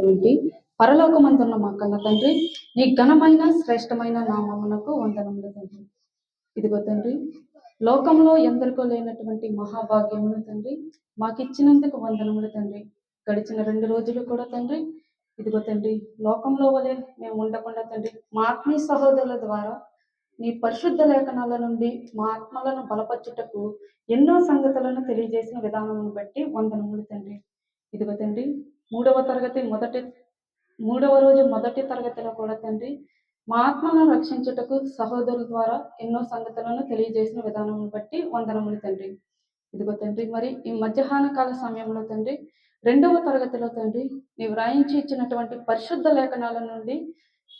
అయినటువంటి పరలోకమందున్న మా కన్న తండ్రి, నీ ఘనమైన శ్రేష్టమైన నామమునకు వందనములు తండ్రి. ఇదిగో తండ్రి, లోకంలో ఎందరికో లేనటువంటి మహాభాగ్యములు తండ్రి మాకిచ్చినందుకు వందనములు తండ్రి. గడిచిన 2 రోజులు కూడా తండ్రి, ఇదిగో తండ్రి, లోకంలో వలె మేము ఉండకుండా తండ్రి, మా ఆత్మీయ సహోదరుల ద్వారా నీ పరిశుద్ధ లేఖనాల నుండి మా ఆత్మలను బలపరచుటకు ఎన్నో సంగతులను తెలియజేసిన విధానమును బట్టి వందనములు తండ్రి. ఇదిగో తండ్రి, మూడవ రోజు మొదటి తరగతిలో కూడా తండ్రి, మా ఆత్మలను రక్షించుటకు సహోదరుల ద్వారా ఎన్నో సంగతులను తెలియజేసిన విధానమును బట్టి వందనములు తండ్రి. ఇదిగో తండ్రి, మరి ఈ మధ్యాహ్న కాల సమయంలో తండ్రి 2వ తరగతిలో తండ్రి, నీవు రాయించి ఇచ్చినటువంటి పరిశుద్ధ లేఖనాల నుండి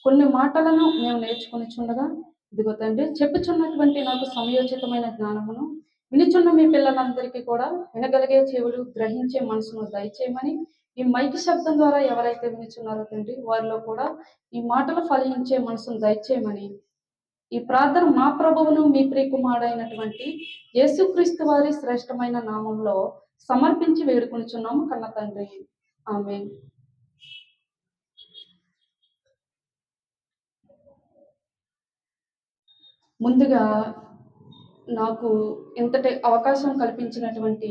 కొన్ని మాటలను మేము నేర్చుకుని చుండగా, ఇదిగో తండ్రి, చెప్పుచున్నటువంటి నాకు సమయోచితమైన జ్ఞానమును వినిచున్న మీ పిల్లలందరికీ కూడా వినగలిగే చెవులు, గ్రహించే మనసును దయచేయమని, ఈ మైకి శబ్దం ద్వారా ఎవరైతే వినిచున్నారో తండ్రి, వారిలో కూడా ఈ మాటలు ఫలించే మనసును దయచేయమని ఈ ప్రార్థన మా ప్రభువును మీ ప్రియకుమారుడైనటువంటి యేసుక్రీస్తు వారి శ్రేష్టమైన నామంలో సమర్పించి వేడుకొనుచున్నాము కన్న తండ్రి. ఆమేన్. ముందుగా నాకు ఇంతటి అవకాశం కల్పించినటువంటి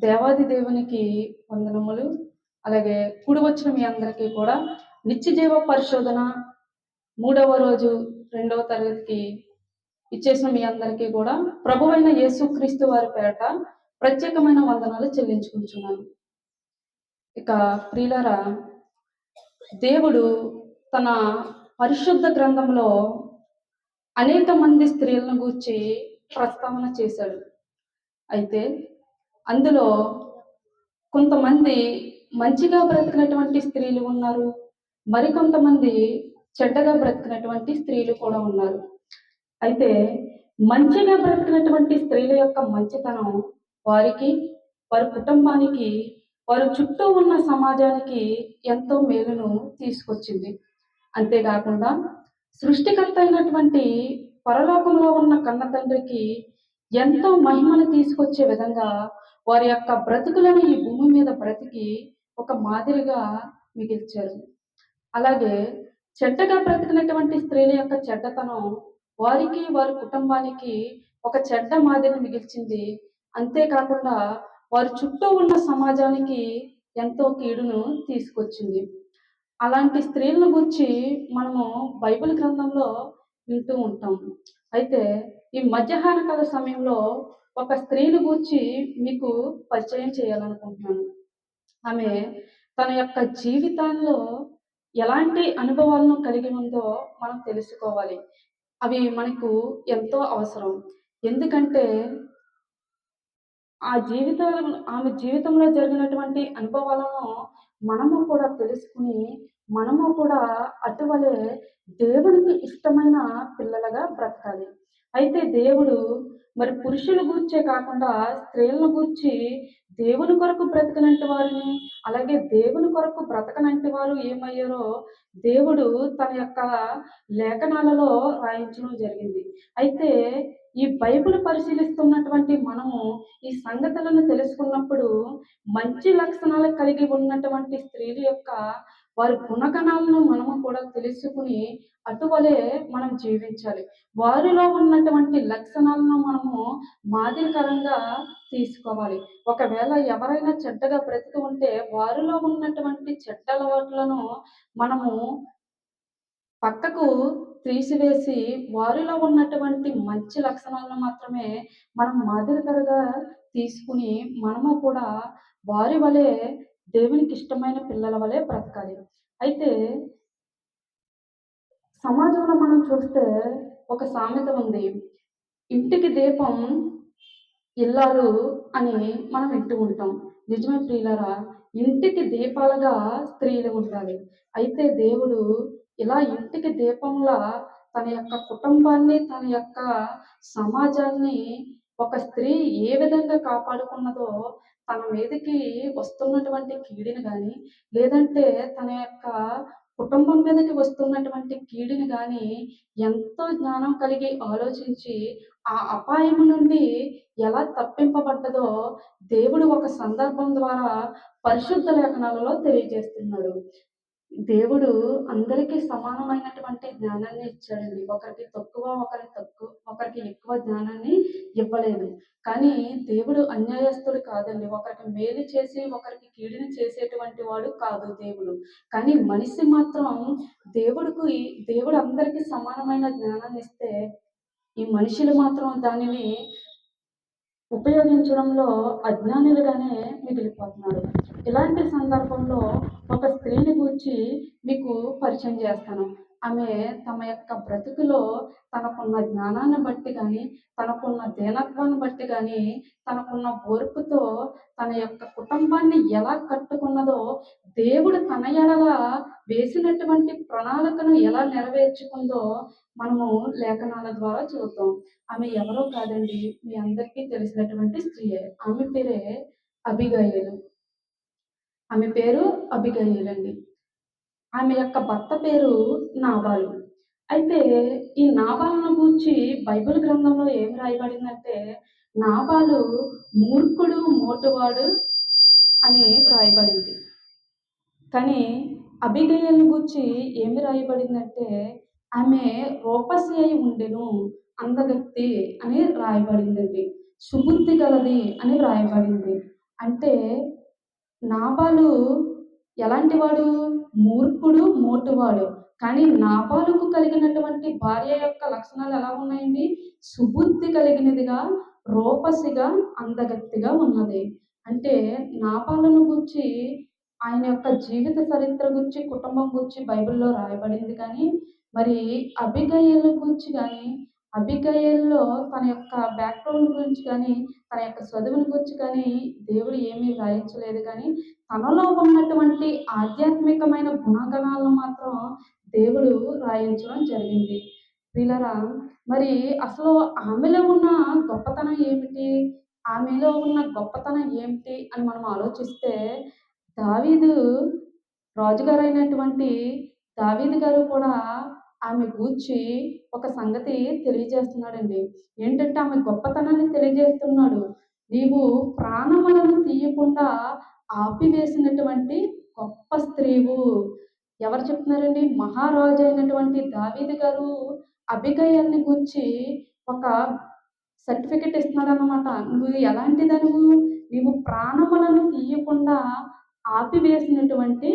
దేవాది దేవునికి వందనములు. అలాగే కూడి వచ్చిన మీ అందరికీ కూడా నిత్యజీవ పరిశోధన 3వ రోజు 2వ తరగతికి ఇచ్చేసిన మీ అందరికీ కూడా ప్రభువైన యేసుక్రీస్తు వారి పేరట ప్రత్యేకమైన వందనాలు చెల్లించుకుంటున్నాను. ఇక ప్రియులారా, దేవుడు తన పరిశుద్ధ గ్రంథంలో అనేక మంది స్త్రీలను గూర్చి ప్రస్తావన చేశాడు. అయితే అందులో కొంతమంది మంచిగా బ్రతికినటువంటి స్త్రీలు ఉన్నారు, మరికొంతమంది చెడ్డగా బ్రతికినటువంటి స్త్రీలు కూడా ఉన్నారు. అయితే మంచిగా బ్రతికినటువంటి స్త్రీల యొక్క మంచితనం వారికి, వారి కుటుంబానికి, వారి చుట్టూ ఉన్న సమాజానికి ఎంతో మేలును తీసుకొచ్చింది. అంతేకాకుండా సృష్టికర్త అయినటువంటి పరలోకంలో ఉన్న కన్న తండ్రికి ఎంతో మహిమను తీసుకొచ్చే విధంగా వారి యొక్క బ్రతుకులను ఈ భూమి మీద బ్రతికి ఒక మాదిరిగా మిగిల్చారు. అలాగే చెడ్డగా బ్రతికినటువంటి స్త్రీల యొక్క చెడ్డతనం వారికి, వారి కుటుంబానికి ఒక చెడ్డ మాదిరిని మిగిల్చింది. అంతేకాకుండా వారి చుట్టూ ఉన్న సమాజానికి ఎంతో కీడును తీసుకొచ్చింది. అలాంటి స్త్రీలను గురించి మనము బైబిల్ గ్రంథంలో వింటూ ఉంటాం. అయితే ఈ మధ్యాహ్న కాల సమయంలో ఒక స్త్రీని గూర్చి మీకు పరిచయం చేయాలనుకుంటున్నాను. ఆమె తన యొక్క జీవితంలో ఎలాంటి అనుభవాలను కలిగి ఉందో మనం తెలుసుకోవాలి. అవి మనకు ఎంతో అవసరం. ఎందుకంటే ఆమె జీవితంలో జరిగినటువంటి అనుభవాలను మనము కూడా తెలుసుకుని, మనము కూడా అటువలే దేవునికి ఇష్టమైన పిల్లలుగా బ్రతకాలి. అయితే దేవుడు మరి పురుషుల గూర్చే కాకుండా స్త్రీలను గూర్చి దేవుని కొరకు బ్రతకనంటి వారిని, అలాగే దేవుని కొరకు బ్రతకనంటి వారు ఏమయ్యారో దేవుడు తన యొక్క లేఖనాలలో రాయించడం జరిగింది. అయితే ఈ బైబిల్ పరిశీలిస్తున్నటువంటి మనము ఈ సంగతులను తెలుసుకున్నప్పుడు మంచి లక్షణాలు కలిగి ఉన్నటువంటి స్త్రీల యొక్క వారి గుణగణాలను మనము కూడా తెలుసుకుని అటువలే మనం జీవించాలి. వారిలో ఉన్నటువంటి లక్షణాలను మనము మాదిరికరంగా తీసుకోవాలి. ఒకవేళ ఎవరైనా చెడ్డగా బ్రతికి ఉంటే వారిలో ఉన్నటువంటి చెడ్డ అలవాట్లను మనము పక్కకు తీసివేసి వారిలో ఉన్నటువంటి మంచి లక్షణాలను మాత్రమే మనం మాదిరికరగా తీసుకుని మనము కూడా వారి వలె దేవునికి ఇష్టమైన పిల్లల వలె బ్రతకాలి. అయితే సమాజంలో మనం చూస్తే ఒక సామెత ఉంది. ఇంటికి దీపం ఇల్లాలు అని మనం వింటూ ఉంటాం. నిజమే ప్రియులారా, ఇంటికి దీపాలుగా స్త్రీలు ఉండాలి. అయితే దేవుడు ఇలా ఇంటికి దీపంలా తన యొక్క కుటుంబాన్ని, తన యొక్క సమాజాన్ని ఒక స్త్రీ ఏ విధంగా కాపాడుకున్నదో, తన మీదకి వస్తున్నటువంటి కీడుని గాని, లేదంటే తన యొక్క కుటుంబం మీదకి వస్తున్నటువంటి కీడుని గాని ఎంతో జ్ఞానం కలిగి ఆలోచించి, ఆ అపాయము నుండి ఎలా తప్పింపబడ్డదో దేవుడు ఒక సందర్భం ద్వారా పరిశుద్ధ లేఖనాలలో తెలియజేస్తున్నాడు. దేవుడు అందరికీ సమానమైనటువంటి జ్ఞానాన్ని ఇచ్చాడండి. ఒకరికి తక్కువ, ఒకరికి ఎక్కువ జ్ఞానాన్ని ఇవ్వలేదు. కానీ దేవుడు అన్యాయస్తుడు కాదండి. ఒకరికి మేలు చేసి, ఒకరికి కీడుని చేసేటువంటి వాడు కాదు దేవుడు. కానీ మనిషి మాత్రం దేవుడికి దేవుడు అందరికీ సమానమైన జ్ఞానాన్నిస్తే, ఈ మనుషులు మాత్రం దానిని ఉపయోగించడంలో అజ్ఞానులుగానే మిగిలిపోతున్నారు. ఇలాంటి సందర్భంలో ఒక స్త్రీని గూర్చి మీకు పరిచయం చేస్తాను. ఆమె తమ యొక్క బ్రతుకులో తనకున్న జ్ఞానాన్ని బట్టి గాని, తనకున్న దీనత్వాన్ని బట్టి గాని, తనకున్న ఓర్పుతో తన యొక్క కుటుంబాన్ని ఎలా కట్టుకున్నదో, దేవుడు తన ఎడల వేసినటువంటి ప్రణాళికను ఎలా నెరవేర్చుకుందో మనము లేఖనాల ద్వారా చూద్దాం. ఆమె ఎవరో కాదండి. మీ అందరికీ తెలిసినటువంటి స్త్రీయే. ఆమె పేరే అబిగయీలు. ఆమె పేరు అబిగయీలండి. ఆమె యొక్క భర్త పేరు నాబాలు. అయితే ఈ నాబాలును గూర్చి బైబిల్ గ్రంథంలో ఏం రాయబడిందంటే, నాబాలు మూర్ఖుడు, మోటువాడు అని వ్రాయబడింది. కానీ అబిగయీలును గూర్చి ఏమి రాయబడిందంటే, ఆమె రూపసి అయి ఉండెను, అందగత్తె అని రాయబడిందండి. సుబుద్ధి గలది అని వ్రాయబడింది. అంటే నాబాలు ఎలాంటివాడు? మూర్ఖుడు, మోటువాడు. కానీ నాబాలుకు కలిగినటువంటి భార్య యొక్క లక్షణాలు ఎలా ఉన్నాయండి? సుబుద్ధి కలిగినదిగా, రూపసిగా, అందగత్తెగా ఉన్నది. అంటే నాబాలును గూర్చి ఆయన యొక్క జీవిత చరిత్ర గురించి, కుటుంబం గురించి బైబిల్‌లో రాయబడింది కానీ, మరి అబిగయీలు గురించి గాని, అబిగయీలులో తన యొక్క బ్యాక్‌గ్రౌండ్ గురించి గాని, తన యొక్క చదువుని గురించి కానీ దేవుడు ఏమీ వ్రాయించలేదు కానీ, తనలో ఉన్నటువంటి ఆధ్యాత్మికమైన గుణగణాలను మాత్రం దేవుడు రాయించడం జరిగింది. ప్రియులారా, మరి అసలు ఆమెలో ఉన్న గొప్పతనం ఏమిటి? ఆమెలో ఉన్న గొప్పతనం ఏమిటి అని మనం ఆలోచిస్తే, దావీదు రాజుగారైనటువంటి దావీదు గారు కూడా ఆమె గూర్చి ఒక సంగతి తెలియజేస్తున్నాడండి. ఏంటంటే ఆమె గొప్పతనాన్ని తెలియజేస్తున్నాడు. నీవు ప్రాణములను తీయకుండా ఆపివేసినటువంటి గొప్ప స్త్రీవు. ఎవరు చెప్తున్నారండి? మహారాజు అయినటువంటి దావీదు గారు అబిగయీల్‌ని గూర్చి ఒక సర్టిఫికేట్ ఇస్తున్నాడనమాట. నువ్వు ఎలాంటి దానివు? నీవు ప్రాణములను తీయకుండా ఆపివేసినటువంటి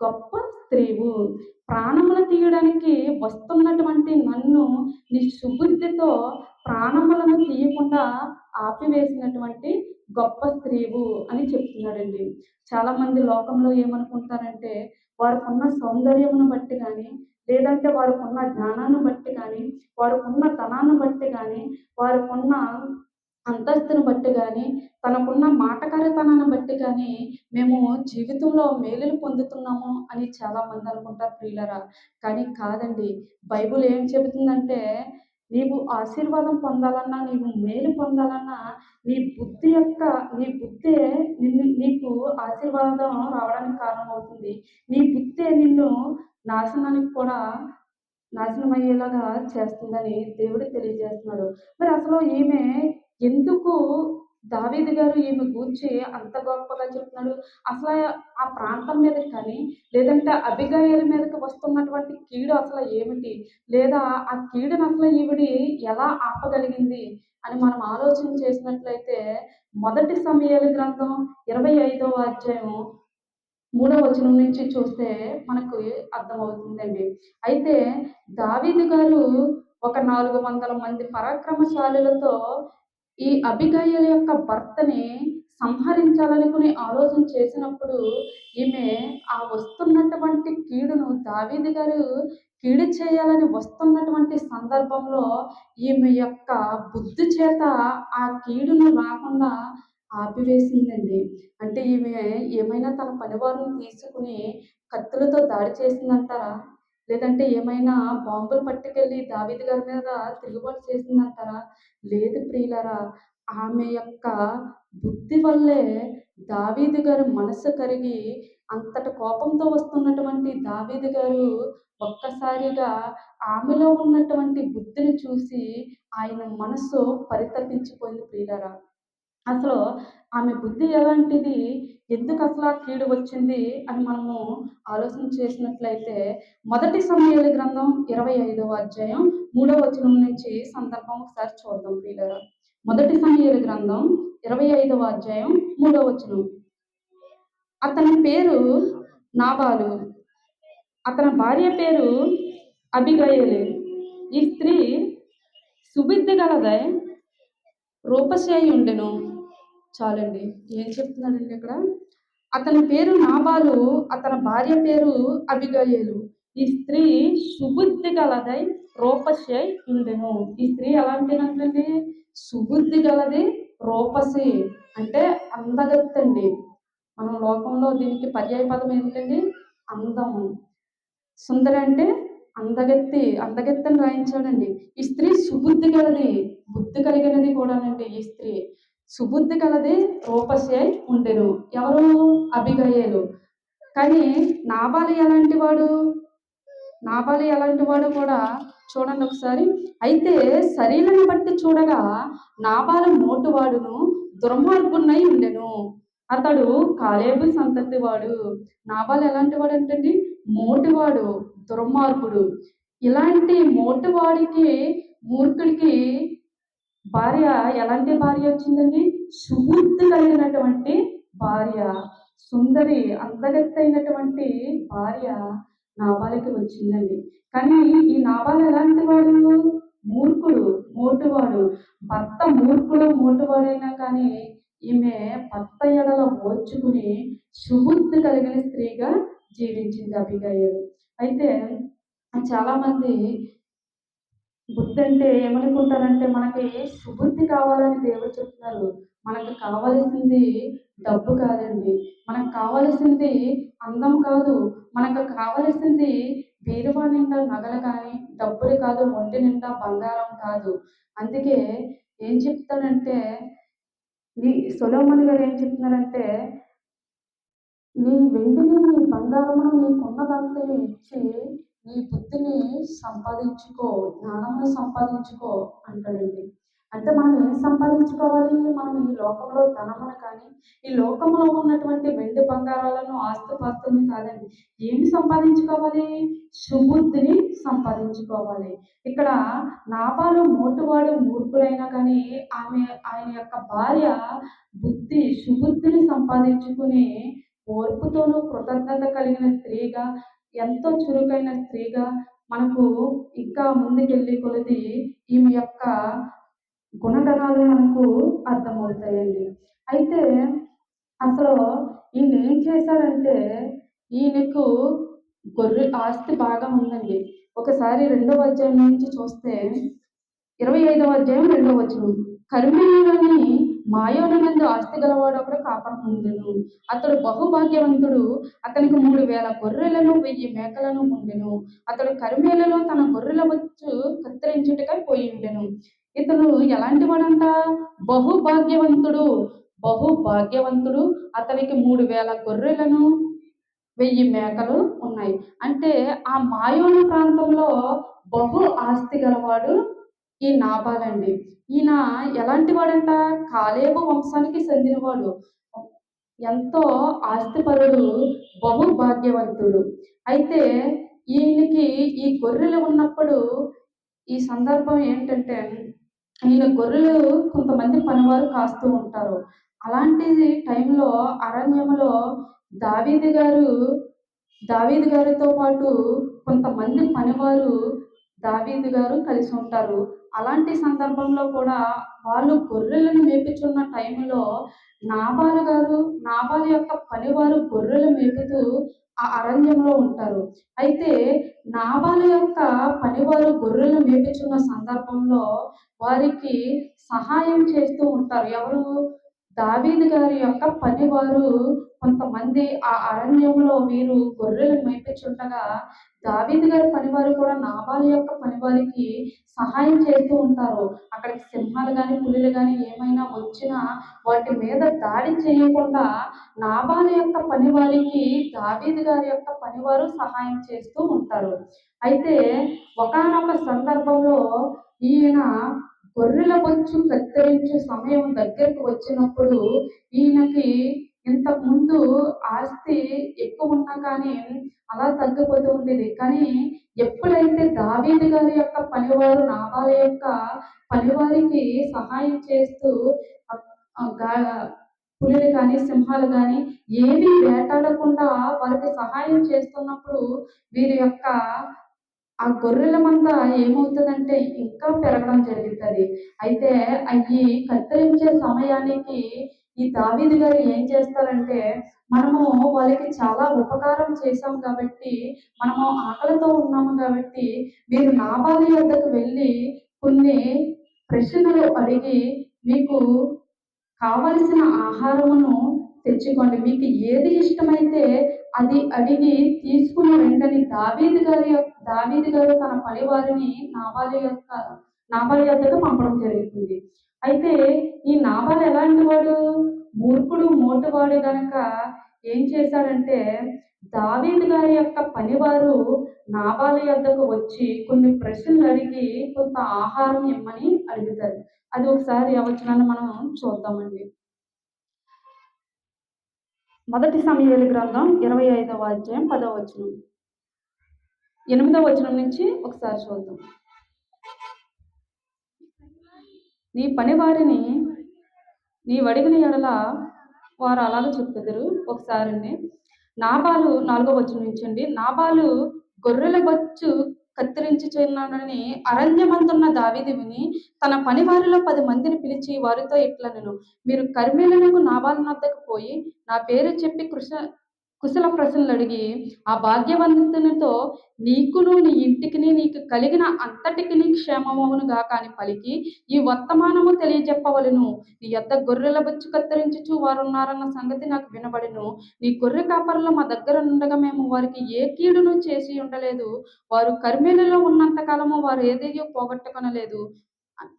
గొప్ప స్త్రీవు. ప్రాణములు తీయడానికి వస్తున్నటువంటి నన్ను నీ సుబుద్ధితో ప్రాణములను తీయకుండా ఆపివేసినటువంటి గొప్ప స్త్రీవు అని చెప్తున్నాడండి. చాలామంది లోకంలో ఏమనుకుంటారంటే, వారికున్న సౌందర్యమును బట్టి గాని, లేదంటే వారికున్న జ్ఞానాన్ని బట్టి గాని, వారికున్న ధనాన్ని బట్టి గాని, వారికున్న అంతస్తును బట్టి గాని, తనకున్న మాటకారితనాన్ని బట్టి గాని, మేము జీవితంలో మేలులు పొందుతున్నాము అని చాలామంది అనుకుంటారు ప్రియులారా. కానీ కాదండి. బైబిల్ ఏం చెబుతుందంటే, నీవు ఆశీర్వాదం పొందాలన్నా, నీవు మేలు పొందాలన్నా, నీ బుద్ధే నీకు ఆశీర్వాదం రావడానికి కారణమవుతుంది. నీ బుద్ధే నిన్ను నాశనానికి కూడా నాశనమయ్యేలాగా చేస్తుందని దేవుడు తెలియజేస్తున్నాడు. మరి అసలు ఈమె ఎందుకు దావీదు గారు ఈమె గూర్చి అంత గొప్పగా చెప్తున్నాడు? అసల ఆ ప్రాంతం మీదకి కానీ, లేదంటే అబిగయీలు మీదకి వస్తున్నటువంటి కీడు అసలు ఏమిటి? లేదా ఆ కీడుని అసలు ఈవిడి ఎలా ఆపగలిగింది? అని మనం ఆలోచన చేసినట్లయితే, మొదటి సమూయేలు గ్రంథం 25వ అధ్యాయం మూడో వచనం నుంచి చూస్తే మనకు అర్థమవుతుందండి. అయితే దావీదు గారు ఒక 400 మంది పరాక్రమశాలులతో ఈ అబిగయీలు యొక్క భర్తని సంహరించాలనుకుని ఆలోచన చేసినప్పుడు, ఈమె ఆ వస్తున్నటువంటి కీడును దావీదు గారు కీడు చేయాలని వస్తున్నటువంటి సందర్భంలో, ఈమె యొక్క బుద్ధి చేత ఆ కీడును రాకుండా ఆపివేసిందండి. అంటే ఈమె ఏమైనా తన పనివారిని తీసుకొని కత్తులతో దాడి చేసిందంటారా? లేదంటే ఏమైనా బాంబులు పట్టుకెళ్ళి దావీదు గారి మీద తిరుగుబాటు చేసిందంటారా? లేదు ప్రియులారా. ఆమె యొక్క బుద్ధి వల్లే దావీదు గారు మనసు కరిగి అంతటి కోపంతో వస్తున్నటువంటి దావీదు గారు ఒక్కసారిగా ఆమెలో ఉన్నటువంటి బుద్ధిని చూసి ఆయన మనస్సు పరితపించిపోయింది ప్రియులారా. అసలు ఆమె బుద్ధి ఎలాంటిది? ఎందుకసల ఆ కీడు వచ్చింది అని మనము ఆలోచన చేసినట్లయితే, మొదటి సమూయేలు గ్రంథం 25వ అధ్యాయం 3వ వచనం నుంచి సందర్భం ఒకసారి చూద్దాం ప్రియులారా. మొదటి సమూయేలు గ్రంథం 25వ అధ్యాయం 3వ వచనం. అతని పేరు నాబాలు, అతని భార్య పేరు అబిగయీలు. ఈ స్త్రీ సుబుద్ధి గలదై రూపసి అయి ఉండెను. చాలండి. ఏం చెప్తున్నాడండి ఇక్కడ? అతని పేరు నాబాలు, అతని భార్య పేరు అబిగయీలు. ఈ స్త్రీ సుబుద్ధి గలదై రూపసి అయి ఉండెను. ఈ స్త్రీ ఎలాంటిదంటండి? సుబుద్ధి గలది, రూపసి అంటే అందగత్తండి. మనం లోకంలో దీనికి పర్యాయ పదం ఏంటండి? అందము. సుందరి అంటే అందగత్తి, అందగత్తి అని రాయించాడండి. ఈ స్త్రీ సుబుద్ధి గలది, బుద్ధి కలిగినది కూడానండి. ఈ స్త్రీ సుబుద్ధి కలది, రూపసి అయి ఉండెను. ఎవరు? అబిగయీలు. కానీ నాబాలు ఎలాంటి వాడు? నాబాలు ఎలాంటి వాడు కూడా చూడండి ఒకసారి. అయితే శరీరాన్ని బట్టి చూడగా నాబాలు మోటువాడును దుర్మార్గున్నై ఉండెను. అతడు కాలేబు సంతతి వాడు. నాబాలు ఎలాంటి వాడు అంటండి? మోటువాడు, దుర్మార్గుడు. ఇలాంటి మోటువాడికి, మూర్ఖుడికి భార్య ఎలాంటి భార్య వచ్చిందండి? సుబుద్ధి కలిగినటువంటి భార్య, సుందరి, అందగత్తైనటువంటి భార్య నాబాలుకి వచ్చిందండి. కానీ ఈ నాబాలు ఎలాంటి వాడు? మూర్ఖుడు, మోటువాడు. భర్త మూర్ఖుడు, మోటువాడైనా కానీ ఈమె భర్త ఎడల ఓర్చుకుని సుబుద్ధి కలిగిన స్త్రీగా జీవించింది అబిగయీలు. అయితే చాలామంది బుద్ధి అంటే ఏమనుకుంటారంటే, మనకి సుబుద్ధి కావాలని దేవుడు చెప్తున్నారు. మనకు కావలసింది డబ్బు కాదండి. మనకు కావలసింది అందం కాదు. మనకు కావలసింది బీరువా నిండా నగలు కానీ, డబ్బులు కాదు, ఒంటి నిండా బంగారం కాదు. అందుకే ఏం చెప్తాడంటే, సొలొమోను గారు ఏం చెప్తున్నారంటే, నీ వెండిని, నీ బంగారమును, నీకున్నదంతయు ఇచ్చి నీ బుద్ధిని సంపాదించుకో, జ్ఞానమును సంపాదించుకో అంటాడండి. అంటే మనం ఏం సంపాదించుకోవాలి? మనం ఈ లోకంలో ధనమును కానీ, ఈ లోకంలో ఉన్నటువంటి వెండి బంగారాలను, ఆస్తిపాస్తులను కాదండి. ఏమి సంపాదించుకోవాలి? సుబుద్ధిని సంపాదించుకోవాలి. ఇక్కడ నాబాలు మోటువాడు, మూర్ఖుడైనా కానీ ఆయన యొక్క భార్య బుద్ధి, సుబుద్ధిని సంపాదించుకుని ఓర్పుతోనూ కృతజ్ఞత కలిగిన స్త్రీగా, ఎంతో చురుకైన స్త్రీగా మనకు ఇంకా ముందుకెళ్ళే కొలది ఈమె యొక్క గుణగణాలు మనకు అర్థమవుతాయండి. అయితే అసలు ఈయన ఏం చేశాడంటే, ఈయనకు ఆస్తి బాగా ఉందండి. ఒకసారి 2వ అధ్యాయం నుంచి చూస్తే 25వ అధ్యాయం 2వ వచనం. కర్మెలీయులోని మాయోనమందు ఆస్తి గలవాడు ఒకడు కాపురం ఉండెను. అతడు బహుభాగ్యవంతుడు. అతనికి 3,000 గొర్రెలను 1000 మేకలను ఉండెను. అతడు కర్మెలులో తన గొర్రెల బొచ్చు కత్తిరించుటకై పోయి ఉండెను. ఇతడు ఎలాంటి వాడంట? బహుభాగ్యవంతుడు. బహుభాగ్యవంతుడు. అతనికి 3,000 గొర్రెలను 1000 మేకలు ఉన్నాయి. అంటే ఆ మాయోను ప్రాంతంలో బహు ఆస్తి గలవాడు ఈ నాబాలండి. ఈయన ఎలాంటి వాడంట? కాలేబు వంశానికి చెందినవాడు. ఎంతో ఆస్తిపరుడు, బహుభాగ్యవంతుడు. అయితే ఈయనకి ఈ గొర్రెలు ఉన్నప్పుడు ఈ సందర్భం ఏంటంటే, ఈయన గొర్రెలు కొంతమంది పనివారు కాస్తూ ఉంటారు. అలాంటి టైంలో అరణ్యంలో దావీదు గారితో పాటు కొంతమంది పనివారు దావీదు గారు కలిసి ఉంటారు. అలాంటి సందర్భంలో కూడా వాళ్ళు గొర్రెలను మేపుచున్న టైంలో నాబాలు యొక్క పనివారు గొర్రెలు మేపుతూ ఆ అరణ్యంలో ఉంటారు. అయితే నాబాలు యొక్క పనివారు గొర్రెలు మేపుచున్న సందర్భంలో వారికి సహాయం చేస్తూ ఉంటారు. ఎవరు? దావీదు గారి యొక్క పనివారు కొంతమంది ఆ అరణ్యంలో వీరు గొర్రెలను మేపుచుండగా దావీదు గారి పనివారు కూడా నాబాలు యొక్క పనివారికి సహాయం చేస్తూ ఉంటారు. అక్కడికి సింహాలు గాని, పులులు గాని ఏమైనా వచ్చినా వాటి మీద దాడి చేయకుండా నాబాలు యొక్క పనివారికి దావీదు గారి యొక్క పనివారు సహాయం చేస్తూ ఉంటారు. అయితే ఒకానొక సందర్భంలో ఈయన గొర్రెల బొచ్చు కత్తిరించే సమయం దగ్గరకు వచ్చినప్పుడు ఈయనకి ఇంతకుముందు ఆస్తి ఎక్కువ ఉన్నా కానీ అలా తగ్గిపోతూ ఉండేది. కానీ ఎప్పుడైతే దావీదు గారి యొక్క పనివారు నాబాలు యొక్క పనివారికి సహాయం చేస్తూ ఆహ్, ఆహ్, గా పులులు కానీ, సింహాలు కానీ ఏవి వేటాడకుండా వారికి సహాయం చేస్తున్నప్పుడు వీరి యొక్క ఆ గొర్రెల మంద ఏమవుతదంటే ఇంకా పెరగడం జరుగుతది. అయితే అయ్యి కత్తిరించే సమయానికి ఈ దావీదు గారు ఏం చేస్తారంటే, మనము వాళ్ళకి చాలా ఉపకారం చేశాం కాబట్టి, మనము ఆకలితో ఉన్నాము కాబట్టి, మీరు నాబాలు యొద్దకు వెళ్ళి కొన్ని ప్రశ్నలు అడిగి మీకు కావలసిన ఆహారమును తెచ్చుకోండి. మీకు ఏది ఇష్టమైతే అది అడిగి తీసుకుని రండని దావీదు గారు తన పనివారిని నాబాలు యొద్దకు పంపడం జరుగుతుంది. అయితే ఈ నాబాలు ఎలాంటి వాడు? మూర్ఖుడు, మోటువాడు గనక ఏం చేశాడంటే, దావీదు గారి యొక్క పనివారు నాబాలు యొద్దకు వచ్చి కొన్ని ప్రశ్నలు అడిగి కొంత ఆహారం ఇమ్మని అడుగుతారు. అది ఒకసారి ఆ వచనాన్ని మనం చూద్దామండి. మొదటి సమూయేలు గ్రంథం 25వ అధ్యాయం 10వ వచనం. 8వ వచనం నుంచి ఒకసారి చూద్దాం. నీ పనివారిని నీవడిగిన యెడల వారు అలాగ చెప్పుదురు. ఒకసారండి. నాబాలు 4వ వచనం నుంచి అండి. నాబాలు గొర్రెల బొచ్చు కత్తిరించుచున్నాడని అరణ్యమందున్న దావీదు విని తన పనివారిలో 10 మందిని పిలిచి వారితో ఇట్లనెను. మీరు కర్మెలునకు నాబాలు నొద్దకు పోయి నా పేరు చెప్పి కుశల ప్రశ్నలడిగి ఆ భాగ్యవంతునితో నీకును నీ ఇంటికిని నీకు కలిగిన అంతటికిని క్షేమమవును గాక అని పలికి ఈ వర్తమానము తెలియజెప్పవలెను. నీ యొద్ద గొర్రెల బొచ్చు కత్తిరించుచు వారున్నారన్న సంగతి నాకు వినబడెను. నీ గొర్రె కాపరులు మా దగ్గర నుండగా మేము వారికి ఏ కీడును చేసి ఉండలేదు. వారు కర్మెలులో ఉన్నంత కాలము వారు ఏదియూ పోగొట్టుకొనలేదు.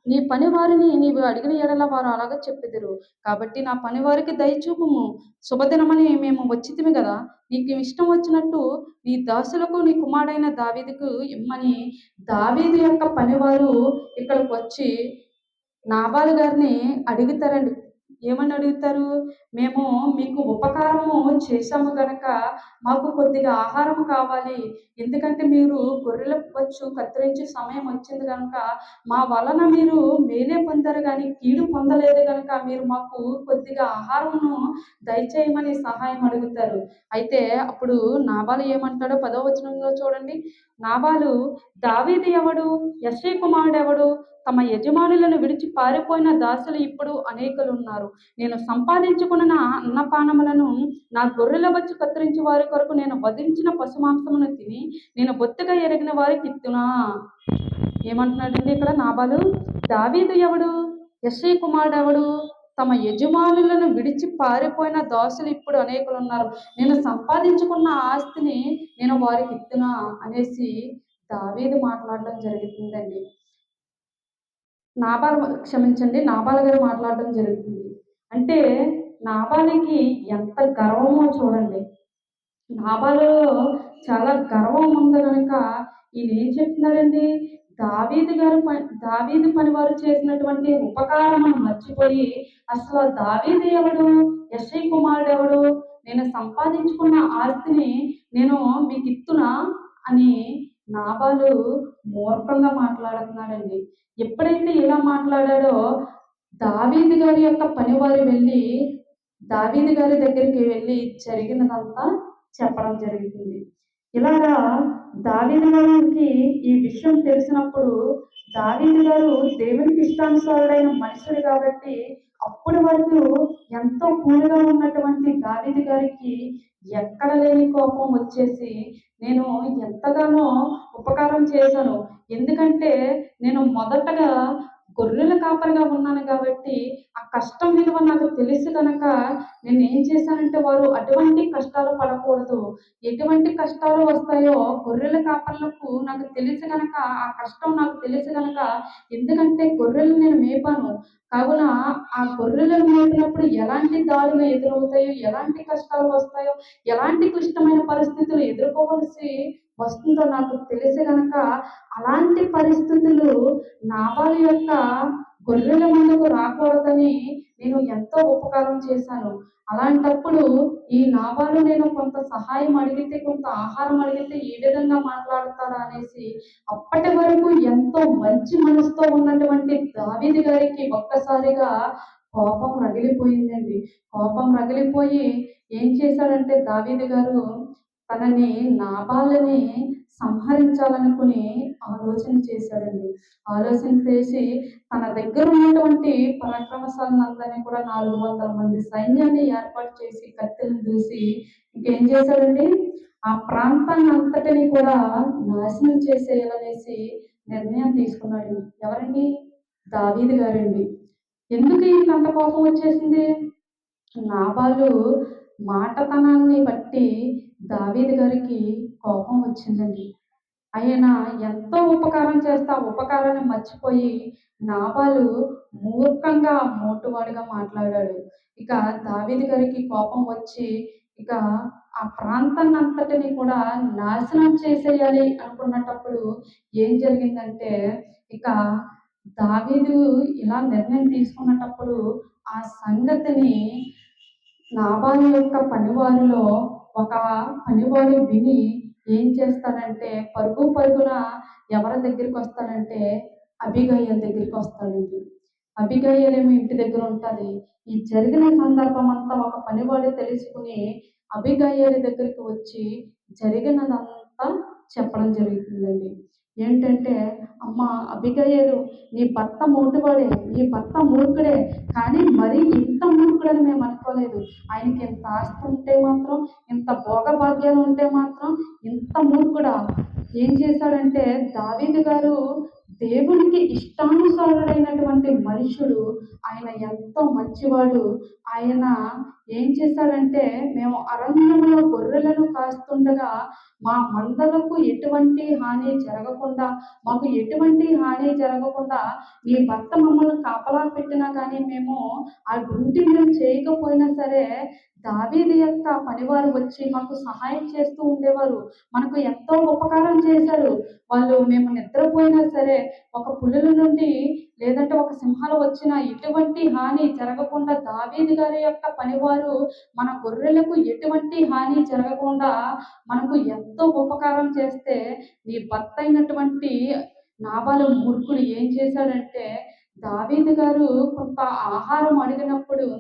నీ పనివారిని నీవు అడిగిన యెడల వారు అలాగ చెప్పుదురు. కాబట్టి నా పనివారికి దయచూపుము. శుభదినమని మేము వచ్చితిమి గదా! నీకు ఇష్టం వచ్చినట్టు నీ దాసులకు నీ కుమారుడైన దావీదుకు ఇమ్మని దావీదు యొక్క పనివారు ఇక్కడికొచ్చి నాబాలు గారిని అడుగుతారండి. ఏమని అడుగుతారు? మేము మీకు ఉపకారము చేశాము గనక మాకు కొద్దిగా ఆహారం కావాలి. ఎందుకంటే మీరు గొర్రెల బొచ్చు కత్తిరించే సమయం వచ్చింది గనక మా వలన మీరు మేలే పొందారు గానీ కీడు పొందలేదు గనక మీరు మాకు కొద్దిగా ఆహారమును దయచేయమని సహాయం అడుగుతారు. అయితే అప్పుడు నాబాలు ఏమంటాడో 10వ వచనంలో చూడండి. నాబాలు దావీదు ఎవడు? యెష్షయి కుమారుడెవడు? తమ యజమానులను విడిచి పారిపోయిన దాసులు ఇప్పుడు అనేకులున్నారు. నేను సంపాదించుకున్న అన్నపానములను నా గొర్రెల బొచ్చు కత్తిరించు వారి కొరకు నేను వధించిన పశుమాంసమును తిని నేను బొత్తిగా ఎరిగిన వారికిత్తునా? ఏమంటున్నాడండి ఇక్కడ నాబాలు? దావీదు ఎవడు? యెష్షయి కుమారుడెవడు? తమ యజమానులను విడిచి పారిపోయిన దాసులు ఇప్పుడు అనేకులున్నారు. నేను సంపాదించుకున్న ఆస్తిని నేను వారికిత్తునా అనేసి దావీదు మాట్లాడడం జరుగుతుందండి. నాబాలు గారు మాట్లాడడం జరుగుతుంది. అంటే నాబాలుకి ఎంత గర్వమో చూడండి. నాబాలులో చాలా గర్వం ఉంది గనక ఈయన ఏం చెప్తున్నాడండి? దావీదు పనివారు చేసినటువంటి ఉపకారమును మర్చిపోయి అసలు దావీదు ఎవడు? యెష్షయి కుమారుడెవడు? నేను సంపాదించుకున్న ఆస్తిని నేను మీకిత్తునా అని నాబాలు మూర్ఖంగా మాట్లాడుతున్నాడండి. ఎప్పుడైతే ఇలా మాట్లాడాడో దావీదు గారి యొక్క పనివారు వెళ్ళి దావీదు గారి దగ్గరికి వెళ్ళి జరిగినదంతా చెప్పడం జరుగుతుంది. ఇలాగా దావీదు గారికి ఈ విషయం తెలిసినప్పుడు దావీదు గారు దేవునికి ఇష్టానుసారుడైన మనుషుడు కాబట్టి అప్పటి వరకు ఎంతో కూల్‌గా ఉన్నటువంటి దావీదు గారికి ఎక్కడ లేని కోపం వచ్చేసి, నేను ఎంతగానో ఉపకారం చేశాను. ఎందుకంటే నేను మొదటగా గొర్రెల కాపరిగా ఉన్నాను కాబట్టి, ఆ కష్టం విలువ నాకు తెలుసు గనక నేనేం చేశానంటే వారు అటువంటి కష్టాలు పడకూడదు. ఎటువంటి కష్టాలు వస్తాయో గొర్రెల కాపరులకు నాకు తెలుసు గనక, ఆ కష్టం నాకు తెలుసు గనక ఎందుకంటే గొర్రెలు నేను మేపాను. కావున ఆ గొర్రెలను మేపినప్పుడు ఎలాంటి దాడులు ఎదురవుతాయో, ఎలాంటి కష్టాలు వస్తాయో, ఎలాంటి క్లిష్టమైన పరిస్థితులు ఎదుర్కోవాల్సి వస్తుందో నాకు తెలుసు గనక అలాంటి పరిస్థితులు నాబాలు యొక్క గొర్రెల మందకు రాకూడదని నేను ఎంతో ఉపకారం చేశాను. అలాంటప్పుడు ఈ నాబాలు నేను కొంత సహాయం అడిగితే, కొంత ఆహారం అడిగితే ఈ విధంగా మాట్లాడతాడా అనేసి అప్పటి వరకు ఎంతో మంచి మనసుతో ఉన్నటువంటి దావీదు గారికి ఒక్కసారిగా కోపం రగిలిపోయిందండి. కోపం రగిలిపోయి ఏం చేశాడంటే దావీదు గారు తనని నాబాలుని సంహరించాలనుకుని ఆలోచన చేశాడండి. ఆలోచన చేసి తన దగ్గర ఉన్నటువంటి పరాక్రమశాలందరినీ కూడా 400 మంది సైన్యాన్ని ఏర్పాటు చేసి కత్తెలను దూసి ఇంకేం చేశాడండి, ఆ ప్రాంతాన్ని అంతటిని కూడా నాశనం చేసేయాలనేసి నిర్ణయం తీసుకున్నాడు. ఎవరండి? దావీదు గారండి. ఎందుకు ఈయనకి అంత కోపం వచ్చేసింది? నాబాలు మాటతనాన్ని బట్టి దావీదు గారికి కోపం వచ్చిందండి. ఆయన ఎంతో ఉపకారం చేస్తే ఆ ఉపకారాన్ని మర్చిపోయి నాబాలు మూర్ఖంగా మోటువాడిగా మాట్లాడాడు. ఇక దావీదు గారికి కోపం వచ్చి ఇక ఆ ప్రాంతాన్నంతటిని కూడా నాశనం చేసేయాలి అనుకున్నటప్పుడు ఏం జరిగిందంటే ఇక దావీదు ఇలా నిర్ణయం తీసుకున్నటప్పుడు ఆ సంగతిని నాబాలు యొక్క పనివారిలో ఒక పనివాడు విని ఏం చేస్తాడంటే పరుగు పరుగున ఎవరి దగ్గరికి వస్తాడంటే అబీగయీల్ దగ్గరికి వస్తాడండి. అబీగయీల్ ఏమో ఇంటి దగ్గర ఉంటది. ఈ జరిగిన సందర్భం అంతా ఒక పనివాడు తెలుసుకుని అబీగయీల్ దగ్గరికి వచ్చి జరిగినదంతా చెప్పడం జరుగుతుందండి. ఏంటంటే, "అమ్మ అబీగయీలు, నీ భర్త మోటువాడే, నీ భర్త మూర్ఖుడే. కానీ మరీ ఇంత మూర్ఖుడని మేము అనుకోలేదు. ఆయనకి ఇంత ఆస్తి ఉంటే మాత్రం, ఇంత భోగభాగ్యాలు ఉంటే మాత్రం ఇంత మూర్ఖుడా?" ఏం చేశాడంటే దావీదు గారు దేవునికి ఇష్టానుసారుడైనటువంటి మనుషుడు. ఆయన ఎంతో మంచివాడు. ఆయన ఏం చేశాడంటే, "మేము అరణ్యంలో గొర్రెలను కాస్తుండగా మా మందలకు ఎటువంటి హాని జరగకుండా, మాకు ఎటువంటి హాని జరగకుండా నీ భర్త మమ్మల్ని కాపలా పెట్టినా కానీ మేము ఆ డ్యూటీ మేము చేయకపోయినా సరే దావీదు యొక్క పనివారు వచ్చి మాకు సహాయం చేస్తూ ఉండేవారు. మనకు ఎంతో ఉపకారం చేశారు. వాళ్ళు మేము నిద్రపోయినా సరే ఒక పులుల నుండి లేదంటే ఒక సింహాలు వచ్చినా ఎటువంటి హాని జరగకుండా దావీదు గారి యొక్క పనివారు మన గొర్రెలకు ఎటువంటి హాని జరగకుండా మనకు ఎంతో ఉపకారం చేస్తే నీ భర్త అయినటువంటి నాబాలు మూర్ఖుడు ఏం చేశాడంటే దావీదు గారు కొంత ఆహారం అడిగినప్పుడు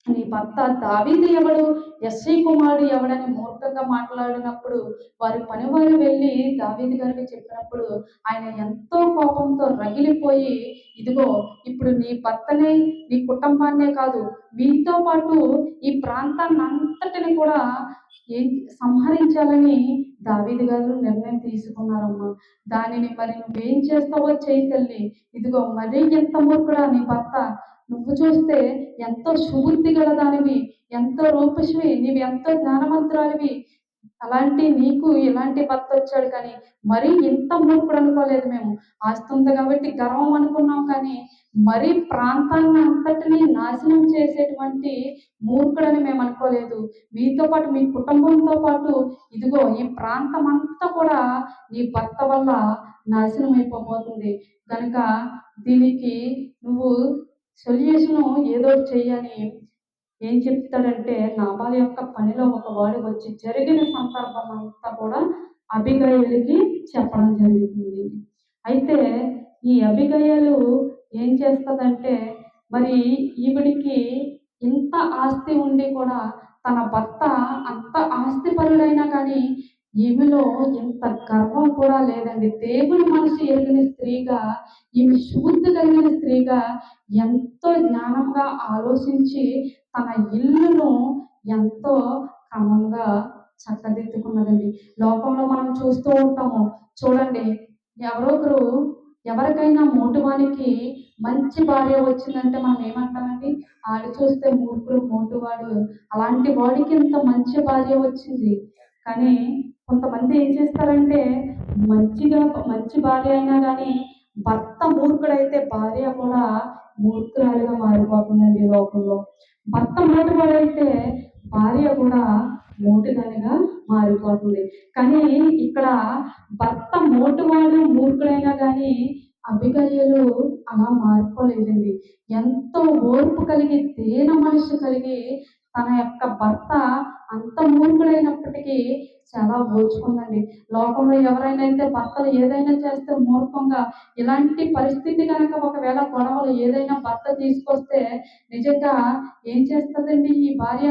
నీ భర్త దావీదు ఎవడు, యెష్షయి కుమారుడు ఎవడని మూర్ఖంగా మాట్లాడినప్పుడు వారి పనివారు వెళ్ళి దావీదు గారికి చెప్పినప్పుడు ఆయన ఎంతో కోపంతో రగిలిపోయి, "ఇదిగో ఇప్పుడు నీ భర్తనే, నీ కుటుంబాన్నే కాదు మీతో పాటు ఈ ప్రాంతాన్నంతటిని కూడా ఏం సంహరించాలని దావీదు గారు నిర్ణయం తీసుకున్నారమ్మా. దానిని మరి నువ్వేం చేస్తావో చెయ్యి తల్లి. ఇదిగో మరీ ఎంత మూర్ఖుడా నీ భర్త. నువ్వు చూస్తే ఎంతో సుబుద్ధి గలదానివి, ఎంతో రూపసివి, నీవెంతో జ్ఞానవంతురాలివి. అలాంటి నీకు ఇలాంటి భర్త వచ్చాడు కానీ మరీ ఇంత మూర్ఖుడు అనుకోలేదు మేము. ఆస్తి ఉంది కాబట్టి గర్వం అనుకున్నాం కానీ మరీ ప్రాంతాన్ని అంతటిని నాశనం చేసేటువంటి మూర్ఖుడని మేము అనుకోలేదు. మీతో పాటు మీ కుటుంబంతో పాటు ఇదిగో ఈ ప్రాంతం అంతా కూడా నీ భర్త వల్ల నాశనం అయిపోబోతుంది. కనుక దీనికి నువ్వు సొల్యూషను ఏదో ఒకటి చెయ్యని." ఏం చెప్తాడంటే నాబాలు యొక్క పనిలో ఒక వాడు వచ్చి జరిగిన సందర్భం అంతా కూడా అబీగయీలుకి చెప్పడం జరుగుతుంది. అయితే ఈ అబీగయీలు ఏం చేస్తదంటే మరి ఈవిడికి ఇంత ఆస్తి ఉండి కూడా తన భర్త అంత ఆస్తిపరుడైనా కానీ ఈమెలో ఇంత గర్వం కూడా లేదండి. దేవుని మనసు ఎరిగిన స్త్రీగా, ఈమె సుబుద్ధి కలిగిన స్త్రీగా ఎంతో జ్ఞానంగా ఆలోచించి తన ఇల్లును ఎంతో క్రమంగా చక్కదిద్దుకున్నదండి. లోకంలో మనం చూస్తూ ఉంటాము. చూడండి, ఎవరో ఒకరు ఎవరికైనా మోటువానికి మంచి భార్య వచ్చిందంటే మనం ఏమంటామండి? ఆడు చూస్తే మూర్ఖుడు మోటువాడు. అలాంటి వాడికి ఇంత మంచి భార్య వచ్చింది. కానీ కొంతమంది ఏం చేస్తారంటే మంచిగా మంచి భార్య అయినా గానీ భర్త మూర్ఖుడైతే భార్య కూడా మూర్ఖురాలిగా మారిపోతుందండి ఈ లోకంలో. భర్త మోటువాడైతే భార్య కూడా మోటుదానిగా మారిపోతుంది. కానీ ఇక్కడ భర్త మోటువాడు మూర్ఖుడైనా గానీ అబిగయీలు అలా మారిపోలేదండి. ఎంతో ఓర్పు కలిగి దీన మనస్సు కలిగి తన యొక్క భర్త అంత మూర్ఖుడైనప్పటికీ చాలా ఓర్చుకుందండి. లోకంలో ఎవరైనా అయితే భర్తలు ఏదైనా చేస్తే మూర్ఖంగా ఇలాంటి పరిస్థితి కనుక ఒకవేళ గొడవలు ఏదైనా భర్త తీసుకొస్తే నిజంగా ఏం చేస్తదండి ఈ భార్య?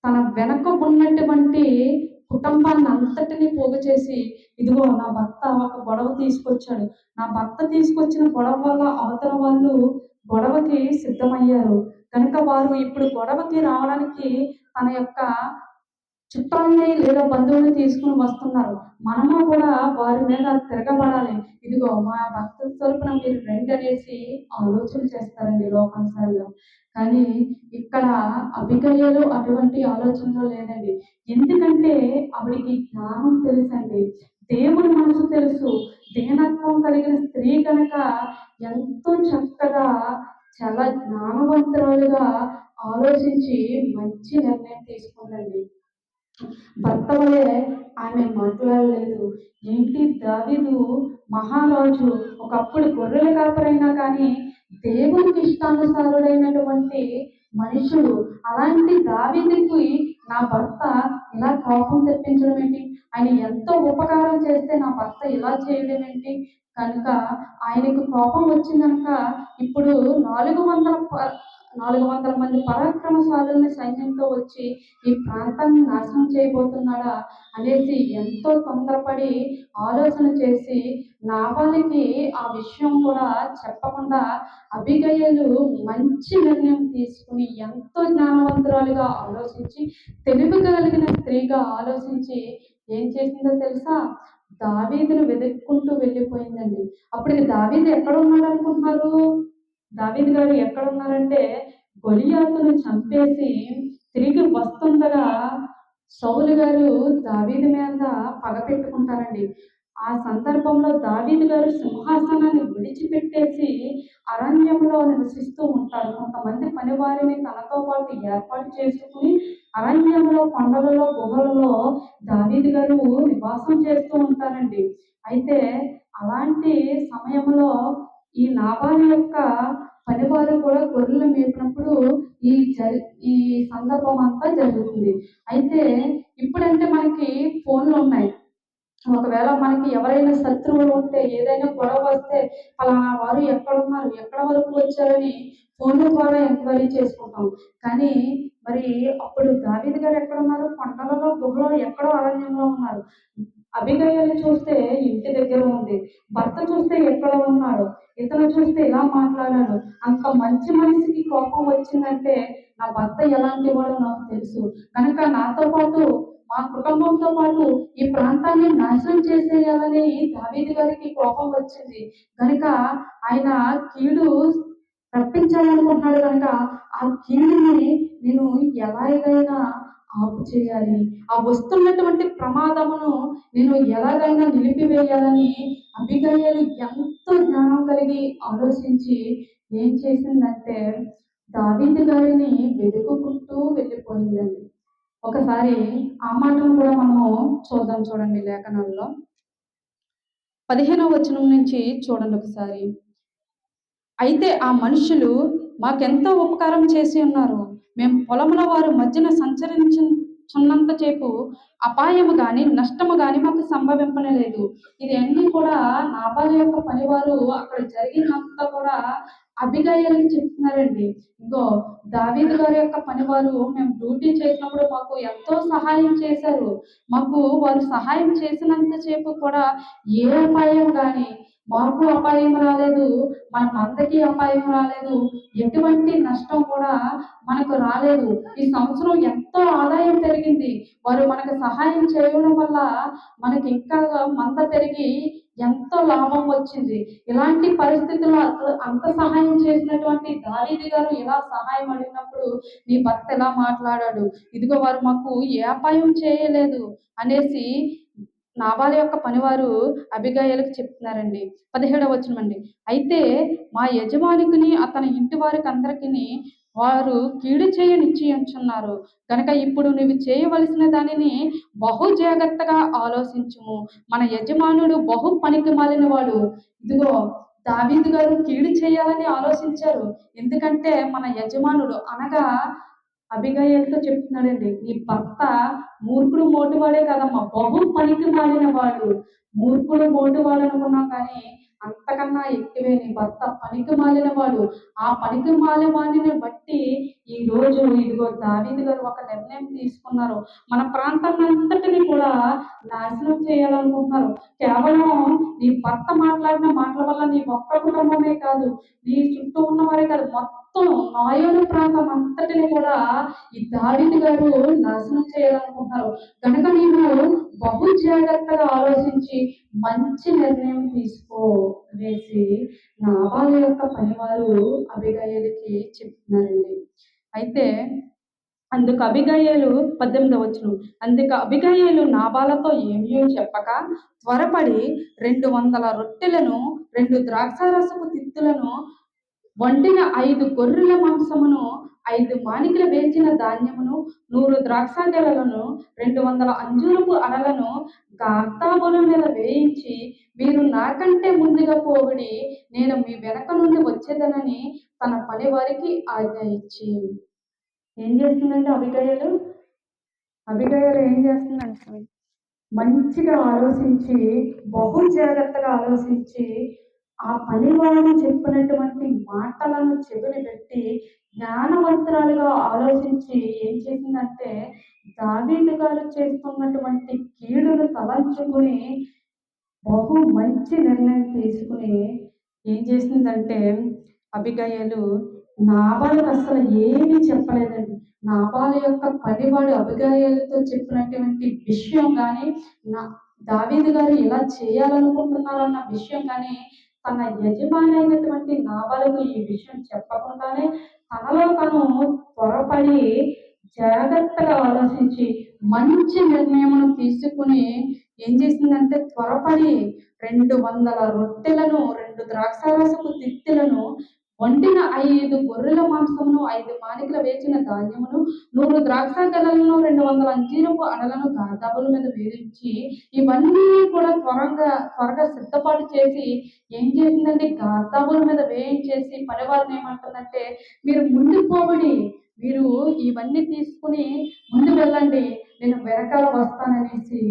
తన వెనక ఉన్నటువంటి కుటుంబాన్ని అంతటిని పోగు చేసి, ఇదిగో నా భర్త ఒక గొడవ తీసుకొచ్చాడు. నా భర్త తీసుకొచ్చిన గొడవ వల్ల అవతల వాళ్ళు గొడవకి సిద్ధమయ్యారు. కనుక వారు ఇప్పుడు గొడవకి రావడానికి తన యొక్క చుట్టాల్ని లేదా బంధువుల్ని తీసుకొని వస్తున్నారు. మనము కూడా వారి మీద తిరగబడాలి. ఇదిగో మా భర్త తరపున మీరు రండి అనేసి ఆలోచన చేస్తారండి లోకానుసారంగా. కానీ ఇక్కడ అబిగయీలు అటువంటి ఆలోచనలో లేదండి. ఎందుకంటే ఆవిడకి జ్ఞానం తెలుసండి. దేవుని మనసు తెలుసు. దీనత్వం కలిగిన స్త్రీ కనుక ఎంతో చక్కగా చాలా జ్ఞానవంతురాలుగా ఆలోచించి మంచి నిర్ణయం తీసుకుందండి. భర్త వలె ఆమె మాట్లాడలేదు. ఏంటి దావీదు మహారాజు ఒకప్పుడు గొర్రెల కాపరైనా కానీ దేవునికి ఇష్టానుసారుడైనటువంటి మనుషుడు. అలాంటి దావీదుకి నా భర్త ఇలా కోపం తెప్పించడం ఏంటి? ఆయన ఎంతో ఉపకారం చేస్తే నా భర్త ఇలా చేయడం ఏంటి? కనుక ఆయనకు కోపం వచ్చిందనుక ఇప్పుడు 400 మంది పరాక్రమశాలుల్ని సైన్యంతో వచ్చి ఈ ప్రాంతాన్ని నాశనం చేయబోతున్నాడా అనేసి ఎంతో తొందరపడి ఆలోచన చేసి నాబాలుకి ఆ విషయం కూడా చెప్పకుండా అబిగయీలు మంచి నిర్ణయం తీసుకుని ఎంతో జ్ఞానవంతురాలుగా ఆలోచించి తెలివి కలిగిన స్త్రీగా ఆలోచించి ఏం చేసిందో తెలుసా? దావీదును వెతుక్కుంటూ వెళ్ళిపోయిందండి. అప్పటికి దావీదు ఎక్కడ ఉన్నాడు అనుకుంటున్నారు? దావీదు గారు ఎక్కడ ఉన్నారంటే గొలియాతును చంపేసి తిరిగి వస్తుండగా సౌలు గారు దావీదు మీద పగ పెట్టుకుంటారండి. ఆ సందర్భంలో దావీదు గారు సింహాసనాన్ని విడిచిపెట్టేసి అరణ్యంలో నివసిస్తూ ఉంటాడు. కొంతమంది పనివారిని తనతో పాటు ఏర్పాటు చేసుకుని అరణ్యంలో, కొండలలో, గుహలలో దావీదు గారు నివాసం చేస్తూ ఉంటారండి. అయితే అలాంటి సమయంలో ఈ నాబాలు యొక్క పనివారు కూడా గొర్రెలు మేపినప్పుడు ఈ జరి ఈ సందర్భం అంతా జరుగుతుంది. అయితే ఇప్పుడంటే మనకి ఫోన్లు ఉన్నాయి. ఒకవేళ మనకి ఎవరైనా శత్రువులు ఉంటే ఏదైనా గొడవ వస్తే ఫలానా వారు ఎక్కడున్నారు, ఎక్కడ వరకు వచ్చారని ఫోన్ల ద్వారా ఎంక్వైరీ చేసుకుంటాం. కానీ మరి అప్పుడు దావీదు గారు ఎక్కడున్నారు? కొండలలో, గుహలో ఎక్కడో అరణ్యంలో ఉన్నారు. అబిగయీలు చూస్తే ఇంటి దగ్గర ఉంది. భర్త చూస్తే ఎక్కడ ఉన్నాడు? ఇతను చూస్తే ఇలా మాట్లాడాడు. అంత మంచి మనిషికి కోపం వచ్చిందంటే నా భర్త ఎలాంటి వాడో నాకు తెలుసు. కనుక నాతో పాటు మా కుటుంబంతో పాటు ఈ ప్రాంతాన్ని నాశనం చేసేయాలని దావీదు గారికి కోపం వచ్చింది. కనుక ఆయన కీడు రప్పించాలనుకుంటున్నాడు కనుక ఆ కీడుని నేను ఎలాగైనా ఆపు చేయాలి. ఆ వస్తున్నటువంటి ప్రమాదమును నేను ఎలాగైనా నిలిపివేయాలని అబిగయీలు ఎంతో జ్ఞానం కలిగి ఆలోచించి ఏం చేసిందంటే దావీదు గారిని వెతుకుకుంటూ వెళ్ళిపోయిందండి. ఒకసారి ఆ మాటను కూడా మనము చూడండి లేఖనాల్లో 15వ వచనం నుంచి చూడండి ఒకసారి. అయితే ఆ మనుషులు మాకెంతో ఉపకారం చేసి ఉన్నారు. మేము పొలముల వారి మధ్యన సంచరించుచున్నంత సేపు అపాయము గాని నష్టము గాని మాకు సంభవింపలేదు. ఇది అన్ని కూడా నాబాలు యొక్క పనివారు అక్కడ జరిగినంతా కూడా అబిగయీలుకి చెప్తున్నారండి. ఇగో దావీదు గారి యొక్క పనివారు మేము డ్యూటీ చేసినప్పుడు మాకు ఎంతో సహాయం చేశారు. మాకు వారు సహాయం చేసినంత సేపు కూడా ఏ అపాయం గాని మాకు అపాయం రాలేదు. మన మందకి అపాయం రాలేదు. ఎటువంటి నష్టం కూడా మనకు రాలేదు. ఈ సంవత్సరం ఎంతో ఆదాయం పెరిగింది. వారు మనకు సహాయం చేయడం వల్ల మనకి ఇంకా మంద పెరిగి ఎంతో లాభం వచ్చింది. ఇలాంటి పరిస్థితుల్లో అంత సహాయం చేసినటువంటి దావీదు గారు ఇలా సహాయం అడిగినప్పుడు నీ భర్త ఎలా మాట్లాడాడు, ఇదిగో వారు మాకు ఏ అపాయం చేయలేదు అనేసి నాబాలు యొక్క పనివారు అబిగయీలుకు చెప్తున్నారండి. 17వ వచనమండి. అయితే మా యజమానికిని అతని ఇంటి వారికి అందరికిని వారు కీడు చేయ నిశ్చయించున్నారు గనక ఇప్పుడు నువ్వు చేయవలసిన దానిని బహు జాగ్రత్తగా ఆలోచించుము. మన యజమానుడు బహు పనికి మాలిన వాడు. ఇదిగో దావీదు గారు కీడు చేయాలని ఆలోచించారు. ఎందుకంటే మన యజమానుడు అనగా అబిగయీలుతో చెప్తున్నాడండి, నీ భర్త మూర్ఖుడు మోటివాడే కదమ్మా, బహు పనికి మాలిన వాడు. మూర్ఖుడు మోటివాడు అనుకున్నాం కానీ అంతకన్నా ఎక్కువే నీ భర్త పనికి మాలిన వాడు. ఆ పనికి మాలిన వాడిని బట్టి ఈ రోజు ఇదిగో దావీదు గారు ఒక నిర్ణయం తీసుకున్నారు. మన ప్రాంతాన్ని అంతటిని కూడా నాశనం చేయాలనుకుంటున్నారు. కేవలం నీ భర్త మాట్లాడిన మాటల వల్ల నీ ఒక్క కుటుంబమే కాదు, నీ చుట్టూ ఉన్నవారే కాదు, మొత్తం నాయోను ప్రాంతం అంతటిని కూడా ఈ దావీదు గారు నాశనం చేయాలనుకుంటున్నారు. కనుక నీవు బహు జాగ్రత్తగా ఆలోచించి మంచి నిర్ణయం తీసుకో అనేసి నాబాలు యొక్క పనివారు అబిగయీలుకి చెప్తున్నారండి. అయితే అందుకు అబిగయీలు 18వ వచనం. అందుకు అబిగయీలు నాబాలతో ఏమీ చెప్పక త్వరపడి 200 రొట్టెలను 2 ద్రాక్షారసపు తిత్తులను వండిన 5 గొర్రెల మాంసమును 5 మానికలు వేసిన ధాన్యమును 100 ద్రాక్ష గెలలను 200 అంజూరపు అడలను గాతాబుల మీద వేయించి మీరు నాకంటే ముందుగా పోవుడి, నేను మీ వెనక నుండి వచ్చేదనని తన పని వారికి ఆజ్ఞ ఇచ్చి. ఏం చేస్తుందండి అబిగయీలు? అబిగయీలు ఏం చేస్తుందంటే మంచిగా ఆలోచించి బహు జాగ్రత్తగా ఆలోచించి ఆ పనివాడు చెప్పినటువంటి మాటలను చెవిని పెట్టి జ్ఞానవంతురాలుగా ఆలోచించి ఏం చేసిందంటే దావీదు గారు చేస్తున్నటువంటి కీడును తలంచుకుని బహు మంచి నిర్ణయం తీసుకుని ఏం చేసిందంటే అబిగయీలు నాబాలుకు అసలు ఏమీ చెప్పలేదండి. నాబాలు యొక్క పనివాడు అబిగయీలుతో చెప్పినటువంటి విషయం కానీ నా దావీదు గారు ఇలా చేయాలనుకుంటున్నారన్న విషయం కానీ తన యజమాని అయినటువంటి నాబాలుకు ఈ విషయం చెప్పకుండానే తనలో తను త్వరపడి జాగ్రత్తగా ఆలోచించి మంచి నిర్ణయమును తీసుకుని ఏం చేసిందంటే త్వరపడి 200 రొట్టెలను 2 ద్రాక్షారసపు తిత్తులను వండిన 5 గొర్రెల మాంసమును 5 మానికలు వేసిన ధాన్యమును 100 ద్రాక్ష గెలలను 200 అంజీరపు అడలను గాదాబుల మీద వేయించి ఇవన్నీ కూడా త్వరగా సిద్ధపాటు చేసి ఏం చేసిందంటే గాదాబుల మీద వేయించేసి పనివారిని ఏమంటుందంటే మీరు ముందు పోబడి మీరు ఇవన్నీ తీసుకుని ముందు వెళ్ళండి, నేను వెనకాల వస్తాననేసి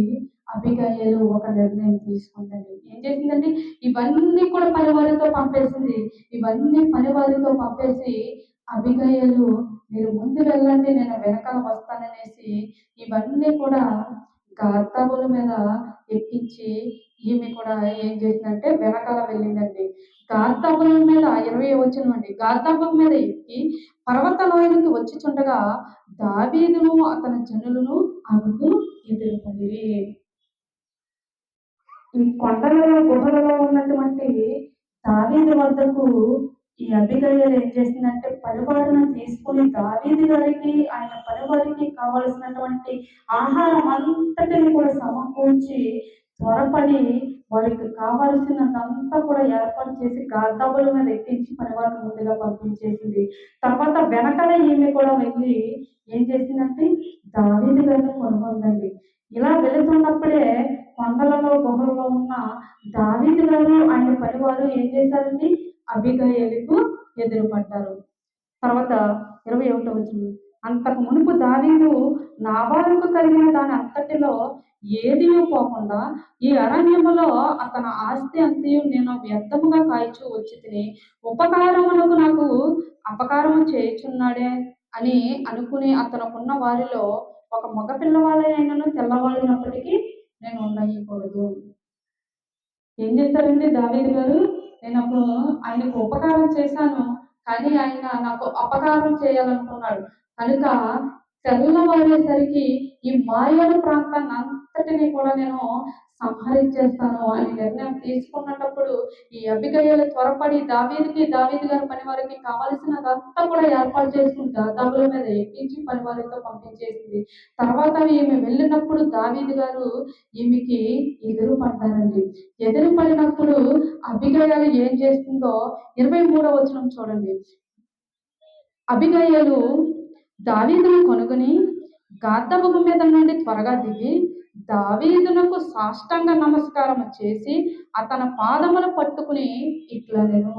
అబిగయీలు ఒక నిర్ణయం తీసుకుందండి. ఏం చేసిందండి, ఇవన్నీ కూడా పనివారితో పంపేసింది. ఇవన్నీ పనివారితో పంపేసి అబిగయీలు మీరు ముందు వెళ్ళండి, నేను వెనకాల వస్తాననేసి ఇవన్నీ కూడా గాతాబుల మీద ఎక్కించి ఈమె కూడా ఏం చేసిందంటే వెనకాల వెళ్ళిందండి. గాతాబుల మీద 20వ వచనం అండి. గాతాబుల మీద ఎక్కి పర్వత లోయలకు వచ్చుచుండగా దావీదును అతని జనులను ఆమెకు ఎదురుపడిరి. ఈ కొండలలో గుహలలో ఉన్నటువంటి దావీదు వద్దకు ఈ అబిగయీలు ఏం చేసిందంటే పనివారిని తీసుకుని దావీదు గారికి ఆయన పనివారికి కావలసినటువంటి ఆహారం అంతటిని కూడా సమకూర్చి త్వరపడి వారికి కావలసినదంతా కూడా ఏర్పాటు చేసి గాదాబుల మీద ఎక్కించి పనివారిని ముందుగా పంపించేసింది. తర్వాత వెనకనే ఈమె కూడా వెళ్ళి ఏం చేసిందంటే దావీదు గారిని కొనుగొందండి. ఇలా వెళుతున్నప్పుడే కొండలలో గుహలలో ఉన్న దావీదు గారు ఆయన పనివారు ఏం చేశారండి, అబిగయీలుకు ఎదురుపడ్డారు. తర్వాత 21వ వచనం. అంతకు మునుపు దావీదు నాబాలుకు కలిగిన దాని అంతటిలో ఏదియూ పోకుండా ఈ అరణ్యములో అతని ఆస్తి అంతయు నేను వ్యర్థముగా కాయచూ వచ్చి తిని ఉపకారమునకు నాకు అపకారము చేయుచున్నాడే అని అనుకుని అతనుకున్న వారిలో ఒక మగ పిల్లవాళ్ళైనను తెల్లవాడినప్పటికీ నేను ఉండకూడదు. ఏం చేస్తారండి దావీదు గారు, నేను అప్పుడు ఆయనకు ఉపకారం చేశాను కానీ ఆయన నాకు అపకారం చేయాలనుకున్నాడు కనుక తెల్లవారేసరికి ఈ మాయోను ప్రాంతాన్ని అంతటిని కూడా నేను సంహరించేస్తాను అని నిర్ణయం తీసుకున్నప్పుడు ఈ అబిగయీలు త్వరపడి దావీదు గారి పని వారికి కావలసినదంతా కూడా ఏర్పాటు చేసుకుని రథాల మీద ఎక్కించి పని వారితో పంపించేసింది. తర్వాత ఈమె వెళ్ళినప్పుడు దావీదు గారు ఈమెకి ఎదురు పడ్డారండి. ఎదురు పడినప్పుడు అబిగయీలు ఏం చేస్తుందో 23వ వచనం చూడండి. అబిగయీలు దావీదును కొనుగొని గాద్దబగు మీద నుండి త్వరగా దిగి దావీదునకు సాష్టాంగ నమస్కారం చేసి అతని పాదములు పట్టుకుని ఇట్లా నేను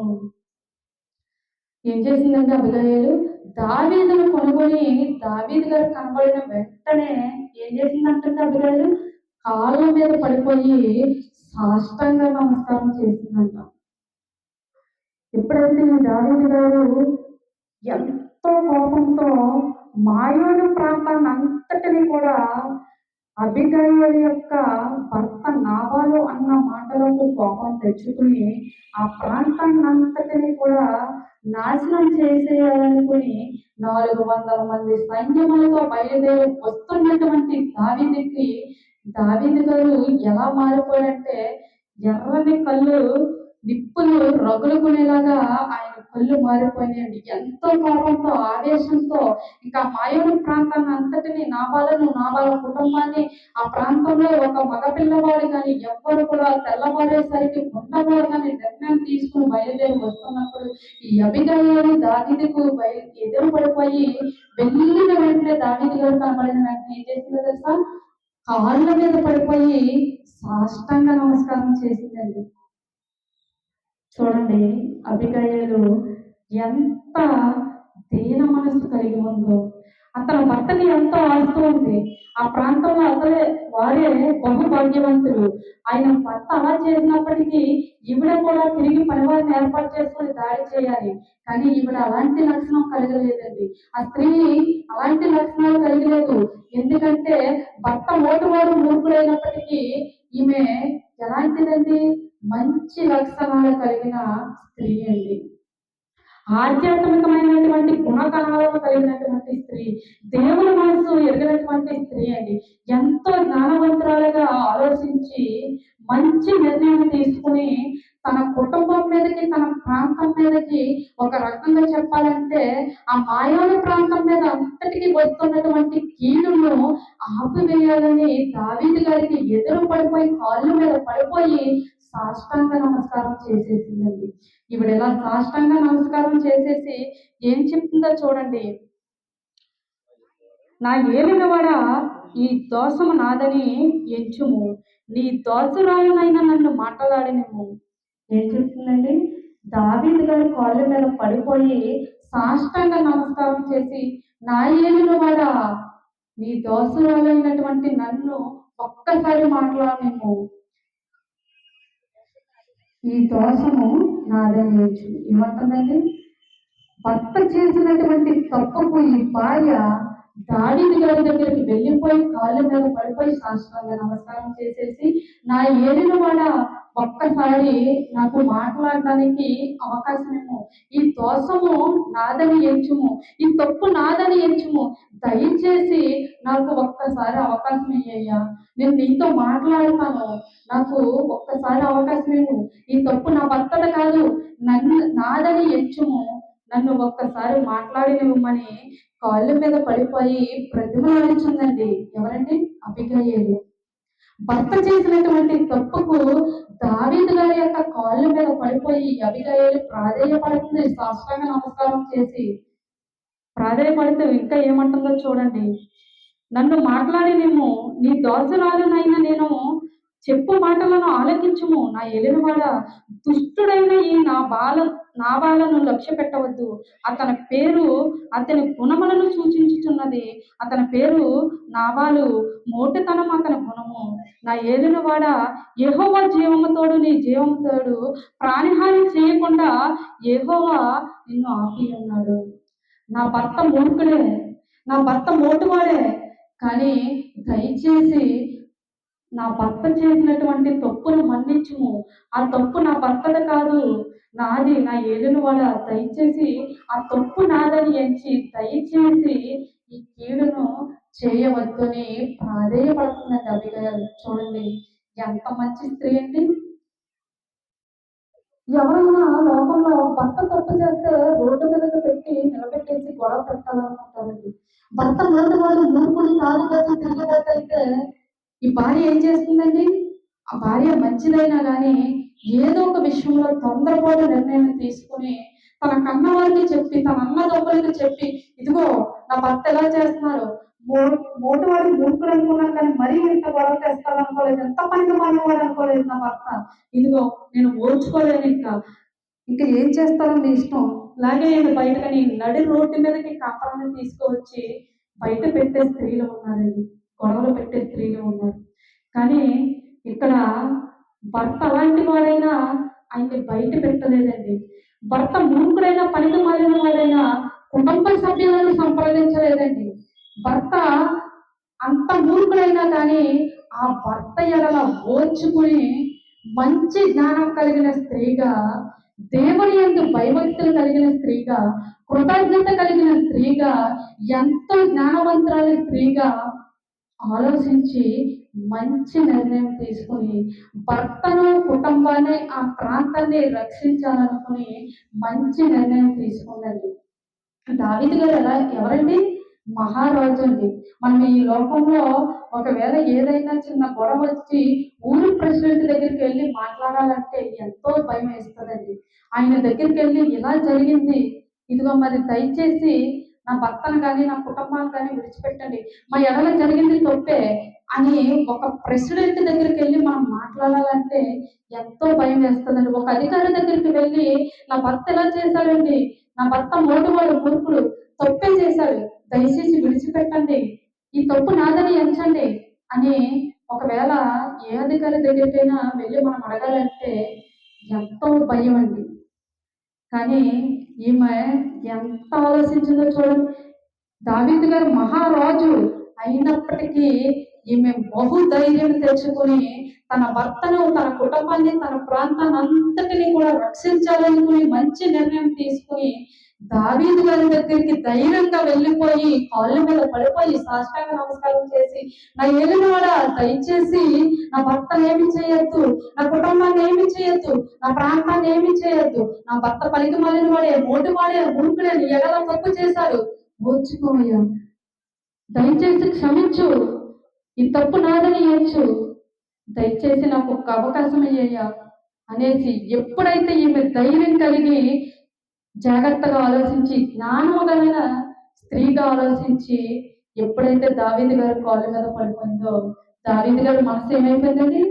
ఏం చేసిందంటే అబిగయీలు దావీదును కొనుగొని దావీదు గారు కనబడిన వెంటనే ఏం చేసిందంటే అబిగయీలు కాళ్ళ మీద పడిపోయి సాష్టాంగ నమస్కారం చేసిందంట. ఎప్పుడైతే దావీదు గారు ఎంతో కోపంతో మాయోను ప్రాంతాన్ని అంతటిని కూడా అబిగయీలు యొక్క భర్త నాబాలు అన్న మాటలకు కోపం తెచ్చుకుని ఆ ప్రాంతాన్ని అంతటిని కూడా నాశనం చేసేయాలనుకుని 400 మంది సైన్యములతో బయలుదేరి వస్తున్నటువంటి దావీదు గారు ఎలా మారిపోయాడంటే ఎర్రని కళ్ళు నిప్పులు రగులుకునేలాగా ఆయన కళ్ళు మారిపోయినాయండి. ఎంతో కోపంతో ఆవేశంతో ఇంకా మాయోను ప్రాంతాన్ని అంతటిని నాబాల కుటుంబాన్ని ఆ ప్రాంతంలో ఒక మగపిల్లవాడు కానీ ఎవ్వరు కూడా తెల్లవారేసరికి ఉండకూడదని నిర్ణయం తీసుకుని బయలుదేరి వస్తున్నప్పుడు ఈ అబిగయీలు దావీదుకు ఎదురు పడిపోయి వెళ్ళిన వెంటనే దావీదు గారు కనబడిన వెంటనే ఏం చేసిందో తెలుసా? కాళ్ళ మీద పడిపోయి సాష్టాంగ నమస్కారం చేసిందండి. చూడండి అబిగయీలు ఎంత దీన మనసు కలిగి ఉందో. అతని భర్తకి ఎంతో ఆస్తి ఉంది. ఆ ప్రాంతంలో వారే బహుభాగ్యవంతులు. ఆయన భర్త అలా చేసినప్పటికీ ఈవిడ కూడా తిరిగి పనివారిని ఏర్పాటు చేసుకుని దాడి చేయాలి. కానీ ఈవిడ అలాంటి లక్షణం కలగలేదండి. ఆ స్త్రీ అలాంటి లక్షణాలు కలిగలేదు. ఎందుకంటే భర్త మోటువాడు మూర్ఖులైనప్పటికీ ఈమె ఎలాంటిదండి? మంచి లక్షణాలు కలిగిన స్త్రీ అండి. ఆధ్యాత్మికమైనటువంటి గుణగణాలను కలిగినటువంటి స్త్రీ, దేవుని మనసు ఎరిగినటువంటి స్త్రీ అండి. ఎంతో జ్ఞానవంతురాలుగా ఆలోచించి మంచి నిర్ణయం తీసుకుని తన కుటుంబం మీదకి తన ప్రాంతం మీదకి ఒక రకంగా చెప్పాలంటే ఆ మాయోను ప్రాంతం మీద అంతటికి వస్తున్నటువంటి కీడును ఆపివేయాలని దావీదు గారికి ఎదురు పడిపోయి కాళ్ళ మీద పడిపోయి సాష్టాంగ నమస్కారం చేసేసిందండి. ఈవిడ ఎలా సాష్టాంగ నమస్కారం చేసేసి ఏం చెప్తుందో చూడండి. నా ఏలినవాడా ఈ దోషము నాదని ఎంచుము, నీ దోషురాలునైనా నన్ను మాట్లాడినము. ఏం చెప్తుందండి? దావీదు గారి కాళ్ళ మీద పడిపోయి సాష్టాంగ నమస్కారం చేసి నా ఏలినవాడా నీ దోషురాలైనటువంటి నన్ను ఒక్కసారి మాట్లాడనేమో, ఈ దోషము నాదని ఎంచు. ఏమంటుందండి? భర్త చేసినటువంటి తప్పుకు ఈ భార్య దావీదు గారి దగ్గరికి వెళ్ళిపోయి కాళ్ళ మీద పడిపోయి సాష్టాంగ నమస్కారం చేసేసి నా ఏలినవాడ ఒక్కసారి నాకు మాట్లాడడానికి అవకాశమేమో, ఈ దోషము నాదని ఎంచుము, ఈ తప్పు నాదని ఎంచుము, దయచేసి నాకు ఒక్కసారి అవకాశం ఇయ్యయ్యా, నేను నీతో మాట్లాడతాను, నాకు ఒక్కసారి అవకాశం ఇవ్వు, ఈ తప్పు నా భర్తది కాదు నాదని ఎంచుము, నన్ను ఒక్కసారి మాట్లాడినివ్వమని కాళ్ళ మీద పడిపోయి ప్రతిమలాడించిందండి. ఎవరండి? అబిగయీలు. భర్త చేసినటువంటి తప్పుకు దావీదు గారి యొక్క కాళ్ళ మీద పడిపోయి అబిగయీలు ప్రాధేయపడుతుంది. సాష్టాంగ నమస్కారం చేసి ప్రాధేయపడుతూ ఇంకా ఏమంటుందో చూడండి. నన్ను మాట్లాడినేమో, నీ దోషురాలునైనా నేను చెప్పు మాటలను ఆలకించుము, నా ఏలినవాడ దుష్టుడైన ఈ నాబాలను లక్ష్య పెట్టవద్దు, అతని గుణములను సూచించుచున్నది, అతని పేరు నాబాలు, మోటితనం అతని గుణము. నా ఏలినవాడ యెహోవా జీవముతోడు నీ జీవముతోడు ప్రాణహాని చేయకుండా యెహోవా నిన్ను ఆపి ఉన్నాడు. నా భర్త మూర్ఖుడే, నా భర్త మోటువాడే, కానీ దయచేసి నా భర్త చేసినటువంటి తప్పును మన్నించుము, ఆ తప్పు నా భర్తది కాదు నాది, నా ఏలినవాడ, దయచేసి ఆ తప్పు నాదని ఎంచి దయచేసి ఈ కీడును చేయవద్దు అని ప్రాధేయపడుతుందండి అబిగయల్. చూడండి ఎంత మంచి స్త్రీ అండి. ఎవరైనా లోకంలో భర్త తప్పు చేస్తే రోడ్డు మీదకి పెట్టి నిలబెట్టేసి గొడవ పెట్టాలనుకుంటారండి. భర్త వాడు మూర్ఖుడు కాదు కదా తిరగబోతైతే ఈ భార్య ఏం చేస్తుందండి? ఆ భార్య మంచిదైనా కానీ ఏదో ఒక విషయంలో తొందరపాటు నిర్ణయం తీసుకుని తన కన్న వారికి చెప్పి తన అన్నదమ్ములకి చెప్పి ఇదిగో నా భర్త ఎలా చేస్తున్నారు, మోటువాడి మూర్ఖుడు అనుకున్నాను కానీ మరీ ఇంత గొడవ తెస్తాడు అనుకోలేదు, ఎంత పనికి మానేవాడు అనుకోలేదు నా భర్త, ఇదిగో నేను ఓర్చుకోలేను ఇంకా ఏం చేస్తారో మీ ఇష్టం, అలాగే నేను బయటకని నడి రోడ్డు మీదకి కాపరాన్ని తీసుకువచ్చి బయట పెట్టే స్త్రీలు ఉన్నారండి, గొడవలు పెట్టే స్త్రీలు ఉన్నారు. కానీ ఇక్కడ భర్త అలాంటి వాడైనా ఆయన్ని బయట పెట్టలేదండి. భర్త మూర్ఖుడైనా పనికి మారిన వాడైనా కుటుంబ సభ్యులను సంప్రదించలేదండి. భర్త అంత మూర్ఖుడైనా కానీ ఆ భర్త ఎడల ఓర్చుకుని మంచి జ్ఞానం కలిగిన స్త్రీగా, దేవుని యందు భయభక్తులు కలిగిన స్త్రీగా, కృతజ్ఞత కలిగిన స్త్రీగా, ఎంతో జ్ఞానవంతురాలి స్త్రీగా ఆలోచించి మంచి నిర్ణయం తీసుకుని భర్తను కుటుంబాన్ని ఆ ప్రాంతాన్ని రక్షించాలనుకుని మంచి నిర్ణయం తీసుకుందండి. దావీదు గారు ఎవరండి? మహారాజు అండి. మనం ఈ లోకంలో ఒకవేళ ఏదైనా చిన్న గొడవ వచ్చి ఊరు ప్రెసిడెంట్ దగ్గరికి వెళ్ళి మాట్లాడాలంటే ఎంతో భయం వేస్తుందండి. ఆయన దగ్గరికి వెళ్ళి ఇలా జరిగింది, ఇదిగో మరి దయచేసి నా భర్తను కానీ నా కుటుంబాన్ని కానీ విడిచిపెట్టండి, మా ఎడల జరిగింది తప్పే అని ఒక ప్రెసిడెంట్ దగ్గరికి వెళ్ళి మనం మాట్లాడాలంటే ఎంతో భయం వేస్తుందండి. ఒక అధికారి దగ్గరికి వెళ్ళి నా భర్త ఎలా చేశాడండి, నా భర్త మోటువాడు మూర్ఖుడు తప్పే చేశాడు, దయచేసి విడిచిపెట్టండి, ఈ తప్పు నాదని ఎంచండి అని ఒకవేళ ఏ అధికారి దగ్గరికైనా వెళ్ళి మనం అడగాలంటే ఎంతో భయం అండి. కానీ ఈమె ఎంత ఆలోచించిందో చూడండి. దావీదు గారు మహారాజు అయినప్పటికీ ఈమె బహు ధైర్యం తెచ్చుకొని తన భర్తను, తన కుటుంబాన్ని, తన ప్రాంతాన్ని అంతటిని కూడా రక్షించాలనుకుని మంచి నిర్ణయం తీసుకుని దావీదు గారి దగ్గరికి ధైర్యంగా వెళ్ళిపోయి కాళ్ళ మీద పడిపోయి సాష్టాంగ నమస్కారం చేసి, నా ఏలినవాడా దయచేసి నా భర్తను ఏమి చేయొద్దు, నా కుటుంబాన్ని ఏమి చేయొద్దు, నా ప్రాంతాన్ని ఏమి చేయొద్దు, నా భర్త పనికి మాలిన వాడే, మోటివాడే, మూర్ఖుడే, ఎడల తప్పు చేశాడు, ఓర్చుకోమయ్యా, దయచేసి క్షమించు, ఈ తప్పు నాదని ఎంచు, దయచేసి నాకు ఒక అవకాశం అయ్యయ్యా అనేసి ఎప్పుడైతే ఈమె ధైర్యం కలిగి జాగ్రత్తగా ఆలోచించి జ్ఞానముగలైన స్త్రీగా ఆలోచించి ఎప్పుడైతే దావీదు గారు కాళ్ళ మీద పడిపోయిందో దావీదు గారి మనసు ఏమైపోయిందండి?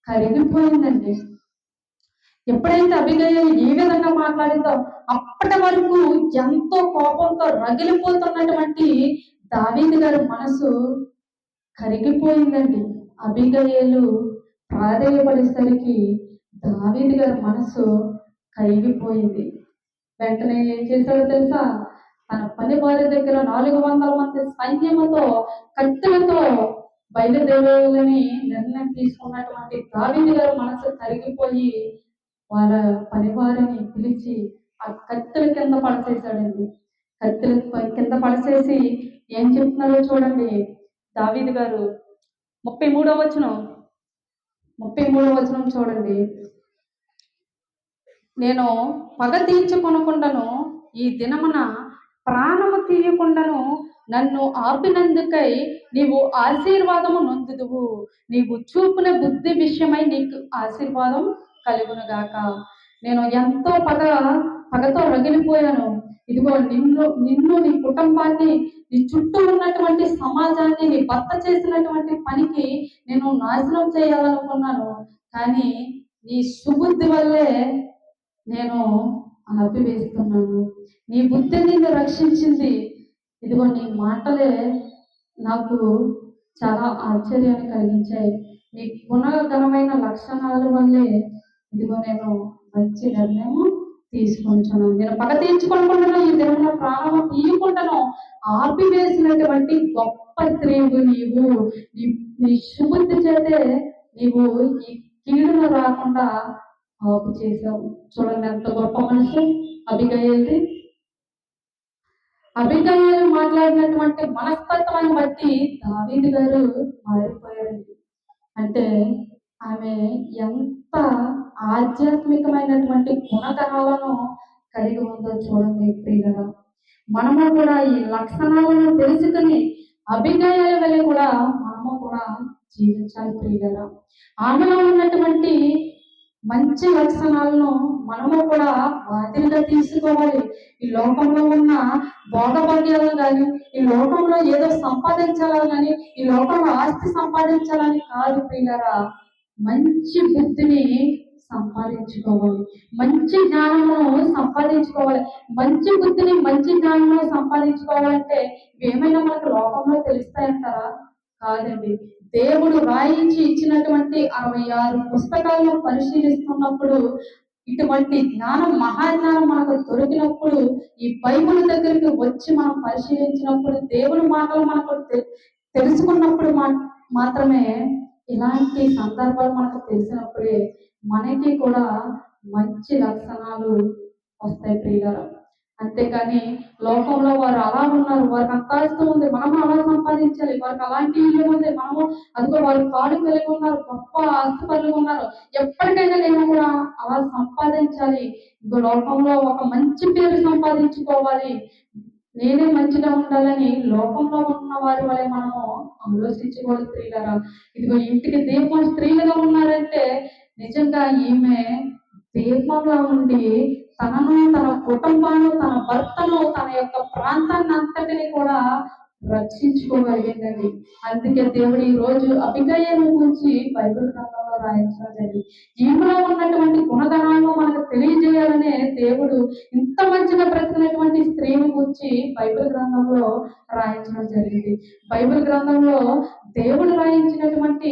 కరిగిపోయిందండి. ఎప్పుడైతే అబిగయీలు ఈ విధంగా మాట్లాడిందో అప్పటి వరకు ఎంతో కోపంతో రగిలిపోతున్నటువంటి దావీదు గారి మనసు కరిగిపోయిందండి. అబిగయీలు ప్రాధేయపడేసరికి దావీదు గారి మనసు కరిగిపోయింది. వెంటనే ఏం చేశాడో తెలుసా? తన పని వారి దగ్గర 400 మంది సైన్యముతో కత్తులతో బయలుదేరాలని నిర్ణయం తీసుకున్నటువంటి దావీదు గారి మనసు కరిగిపోయి వాళ్ళ పనివారిని పిలిచి ఆ కత్తుల కింద పడసేశాడండి. కత్తుల కింద పడసేసి ఏం చెప్తున్నారో చూడండి దావీదు గారు. 33వ వచనం చూడండి. నేను పగ తీర్చుకొనకుండాను ఈ దినమున ప్రాణము తీయకుండాను నన్ను ఆపినందుకై నీవు ఆశీర్వాదము నొందుదువు, నీవు చూపుల బుద్ధి విషయమై నీకు ఆశీర్వాదం కలుగునుగాక. నేను ఎంతో పగతో రగిలిపోయాను, ఇదిగో నిన్ను నీ కుటుంబాన్ని, నీ చుట్టూ ఉన్నటువంటి సమాజాన్ని, నీ భర్త చేసినటువంటి పనికి నేను నాశనం చేయాలనుకున్నాను, కానీ నీ సుబుద్ధి వల్లే నేను ఆపివేస్తున్నాను, నీ బుద్ధి నిన్ను రక్షించింది, ఇదిగో నీ మాటలే నాకు చాలా ఆశ్చర్యాన్ని కలిగించాయి, నీ గుణగణమైన లక్షణాల వల్లే ఇదిగో నేను మంచి నిర్ణయం తీసుకుంటాను, నేను పగ తీర్చుకుంటున్నాను, ఈ దినమున ప్రాణం తీయకుండాను ఆపివేసినటువంటి గొప్ప స్త్రీవు నీవు, నీ సుబుద్ధి చేతే నీవు ఈ కీడును రాకుండా ఆపు చేశావు. చూడండి ఎంత గొప్ప మనిషి అబిగయీల్ది. అబిగయీలు మాట్లాడినటువంటి మనస్తత్వాన్ని బట్టి దావీదు గారు మారిపోయారండి. అంటే ఆమె ఎంత ఆధ్యాత్మికమైనటువంటి గుణగణాలను కలిగి ఉందో చూడండి ప్రియులారా. మనము కూడా ఈ లక్షణాలను తెలుసుకుని అబిగయీల వలె కూడా మనము కూడా జీవించాలి ప్రియులారా. ఆమెలో ఉన్నటువంటి మంచి లక్షణాలను మనము కూడా మాదిరిగా తీసుకోవాలి. ఈ లోకంలో ఉన్న భోగభాగ్యాలను కానీ, ఈ లోకంలో ఏదో సంపాదించాలని కానీ, ఈ లోకంలో ఆస్తి సంపాదించాలని కాదు ప్రియులారా. మంచి బుద్ధిని సంపాదించుకోవాలి, మంచి జ్ఞానమును సంపాదించుకోవాలి. మంచి బుద్ధిని మంచి జ్ఞానమును సంపాదించుకోవాలంటే ఏమైనా మనకు లోకంలో తెలుస్తాయంటారా? కాదండి. దేవుడు రాయించి ఇచ్చినటువంటి 66 పుస్తకాలను పరిశీలిస్తున్నప్పుడు ఇటువంటి జ్ఞానం, మహాజ్ఞానం మనకు దొరికినప్పుడు, ఈ బైబిల్ దగ్గరికి వచ్చి మనం పరిశీలించినప్పుడు, దేవుని మాటలు మనకు తెలుసుకున్నప్పుడు మాత్రమే ఇలాంటి సందర్భాలు మనకు తెలిసినప్పుడే మనకి కూడా మంచి లక్షణాలు వస్తాయి ప్రియులారా. అంతేకాని లోకంలో వారు అలా ఉన్నారు, వారికి అంత ఉంది, మనము అలా సంపాదించాలి, వారికి అలాంటి ఇల్లు ఉంది, మనము అదిగో వారు కాడు కలిగి ఉన్నారు, గొప్ప ఆస్తిపరులు ఉన్నారు, ఎప్పటికైనా నేను కూడా అలా సంపాదించాలి, ఇంకో లోకంలో ఒక మంచి పేరు సంపాదించుకోవాలి, నేనే మంచిగా ఉండాలని లోకంలో ఉన్న వారి వల్ల మనము ఆలోచించకూడదు స్త్రీలరా. ఇదిగో ఇంటికి దీపం స్త్రీలుగా ఉన్నారంటే నిజంగా ఈమె దీపంగా ఉండి తనను, తన కుటుంబాన్ని, తన భర్తను, తన యొక్క ప్రాంతాన్ని అంతటిని కూడా రక్షించుకోగలిగిందండి. అందుకే దేవుడు ఈ రోజు అబిగయీలు గురించి బైబిల్ గ్రంథంలో రాయించడం జరిగింది. ఈమెలో ఉన్నటువంటి గుణగణాలను మనకు తెలియజేయాలనే దేవుడు ఇంత మంచిగా బ్రతికినటువంటి స్త్రీని గురించి బైబిల్ గ్రంథంలో రాయించడం జరిగింది. బైబిల్ గ్రంథంలో దేవుడు రాయించినటువంటి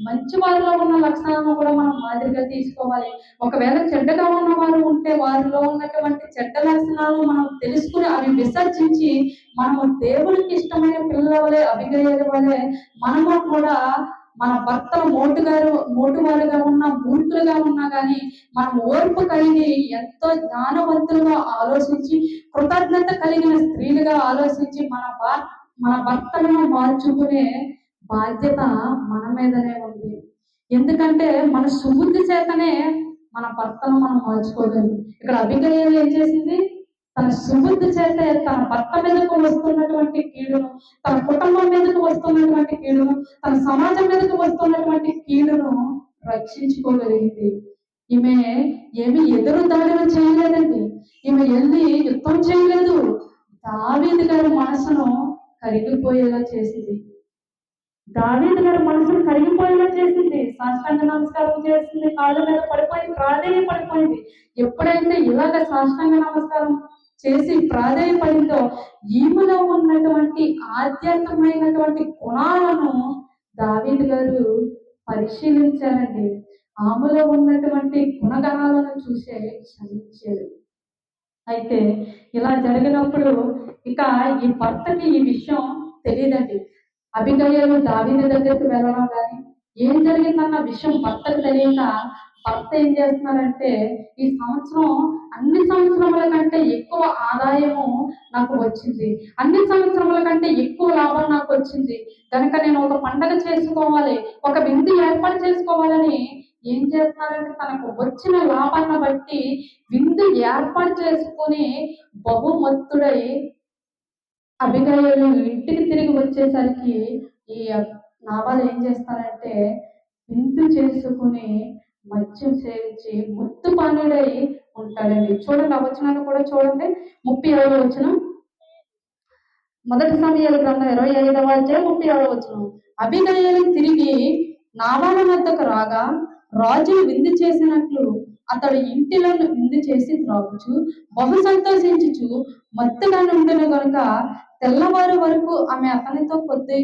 మంచి వారిలో ఉన్న లక్షణాలను కూడా మనం మాదిరిగా తీసుకోవాలి. ఒకవేళ చెడ్డగా ఉన్న వారు ఉంటే వారిలో ఉన్నటువంటి చెడ్డ లక్షణాలను మనం తెలుసుకుని అవి విసర్జించి మనము దేవుడికి ఇష్టమైన పిల్లల వలె, అబిగయీల వలె మనము కూడా మన భర్తలు మోటువారుగా ఉన్నా, మూర్ఖులుగా ఉన్నా కానీ మనం ఓర్పు కలిగి ఎంతో జ్ఞానవంతులుగా ఆలోచించి, కృతజ్ఞత కలిగిన స్త్రీలుగా ఆలోచించి మన భర్తలను మార్చుకునే బాధ్యత మన మీదనే ఉంది. ఎందుకంటే మన సుబుద్ధి చేతనే మన భర్తను మనం మార్చుకోగలం. ఇక్కడ అబిగయీలు ఏం చేసింది? తన సుబుద్ధి చేతే తన భర్త మీదకు వస్తున్నటువంటి కీడును, తన కుటుంబం మీదకు వస్తున్నటువంటి కీడును, తన సమాజం మీదకు వస్తున్నటువంటి కీడును రక్షించుకోగలిగింది. ఈమె ఏమి ఎదురు దాడులు చేయలేదండి. ఈమె వెళ్ళి యుద్ధం చేయలేదు. దావీదు గారి మనసును కరిగిపోయేలా చేసింది. దావీదు గారి మనసును కరిగిపోయేలా చేసింది. సాష్టాంగ నమస్కారం చేసింది, కాళ్ళ మీద పడిపోయింది, ప్రాధేయపడిపోయింది. ఎప్పుడైతే ఇలాగ సాష్టాంగ నమస్కారం చేసి ప్రాధేయపడిందో ఈమెలో ఉన్నటువంటి ఆధ్యాత్మికమైనటువంటి గుణాలను దావీదు గారు పరిశీలించారండి. ఆమెలో ఉన్నటువంటి గుణగణాలను చూసే క్షమించారు. అయితే ఇలా జరిగినప్పుడు ఇక ఈ భర్తకి ఈ విషయం తెలియదండి. అబిగయీలు దావీదు దగ్గరికి వెళ్ళడం కానీ, ఏం జరిగిందన్న విషయం భర్తకు తెలియక భర్త ఏం చేస్తున్నారంటే, ఈ సంవత్సరం అన్ని సంవత్సరముల కంటే ఎక్కువ ఆదాయము నాకు వచ్చింది, అన్ని సంవత్సరముల కంటే ఎక్కువ లాభం నాకు వచ్చింది కనుక నేను ఒక పండగ చేసుకోవాలి, ఒక విందు ఏర్పాటు చేసుకోవాలని ఏం చేస్తున్నారంటే, తనకు వచ్చిన లాభాన్ని బట్టి విందు ఏర్పాటు చేసుకుని బహుమత్తుడై అబిగయీలు ఇంటికి తిరిగి వచ్చేసరికి ఈ నాబాలు ఏం చేస్తారంటే విందు చేసుకుని మద్యం సేవించి ముత్తుపానుడై ఉంటాడండి. చూడండి ఆ వచనాన్ని కూడా చూడండి. 37వ వచనం, మొదటి సమూయేలు గ్రంథం 25వ అధ్యాయం 37వ వచనం. అబిగయీలు తిరిగి నాబాలు వద్దకు రాగా రాజు విందు చేసినట్లు అతడు ఇంటిలో విందు చేసి త్రాగుచు బహు సంతోషించుచు మత్తుగా నుండిన గనుక తెల్లవారు వరకు ఆమె అతనితో కొద్ది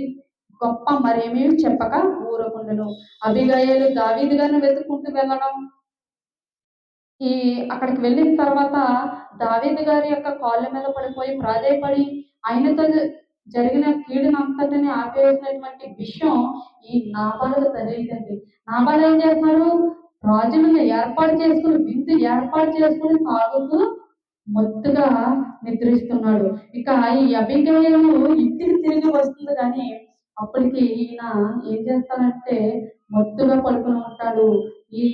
గొప్ప మరేమీ చెప్పక ఊరకుండెను. అబిగయీలు దావీదు గారిని వెతుక్కుంటూ వెళ్ళడం, అక్కడికి వెళ్ళిన తర్వాత దావీదు గారి యొక్క కాళ్ళ మీద పడిపోయి ప్రాధేయపడి ఆయనతో జరిగిన కీడునంతటిని ఆపేసినటువంటి విషయం ఈ నాబాలుకు తెలియదండి. నాబాలు ఏం చేస్తున్నారు? రాజులను ఏర్పాటు చేసుకుని విందు ఏర్పాటు చేసుకుని తాగుతూ మత్తుగా నిద్రిస్తున్నాడు. ఇక ఈ అబిగయీలు ఇంటికి తిరిగి వస్తుంది గానీ, అప్పటికి ఈయన ఏం చేస్తాడంటే మత్తుగా పడుకొని ఉంటాడు. ఈ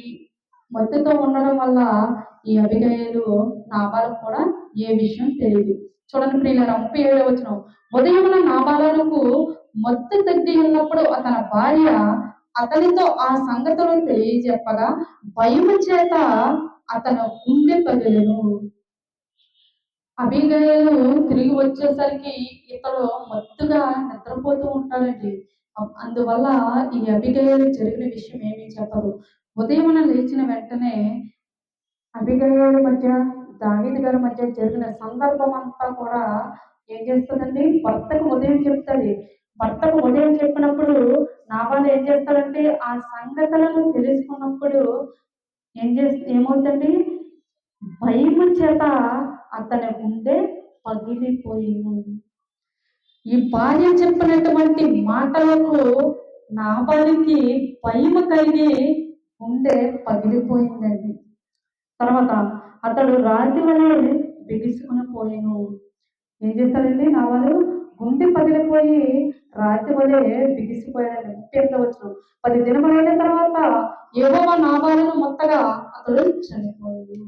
మత్తుతో ఉండడం వల్ల ఈ అబిగయీలు నాబాలుకు కూడా ఏ విషయం తెలీదు. చూడండి ప్రియులారా 37వ వచనం. ఉదయమున నాబాలుకు మత్తు తగ్గి ఉన్నప్పుడు అతని భార్య అతనితో ఆ సంగతులను తెలియజెప్పగా భయము చేత అతను గుండె పగిలెను. అబీగయీలు తిరిగి వచ్చేసరికి ఇతడు మత్తుగా నిద్రపోతూ ఉంటాడండి. అందువల్ల ఈ అబీగయీలు జరిగిన విషయం ఏమీ చెప్పదు. ఉదయమున లేచిన వెంటనే అబీగయీల మధ్య, దావీదు గారి మధ్య జరిగిన సందర్భం అంతా కూడా ఏం చేస్తదండి, భర్తకు ఉదయం చెప్తది. భర్తకు ఉదయం చెప్పినప్పుడు నాబాలు ఏం చేస్తాడంటే ఆ సంగతులను తెలుసుకున్నప్పుడు ఏమవుతండి, భయము చేత అతని గుండె పగిలిపోయింది. ఈ భార్య చెప్పినటువంటి మాటలకు నాబాలుకి భయము కలిగి గుండె పగిలిపోయిందండి. తర్వాత అతడు రాతి వలె బిగుసుకుని పోయెను. ఏం చేస్తాడండి నాబాలు, గుండె పగిలిపోయి రాతి వలె బిగిసిపోయాడండి. 38వ వచనం. 10 దినములైన తర్వాత యెహోవా నాబాలును ముట్టగా అతడు చనిపోయాడు.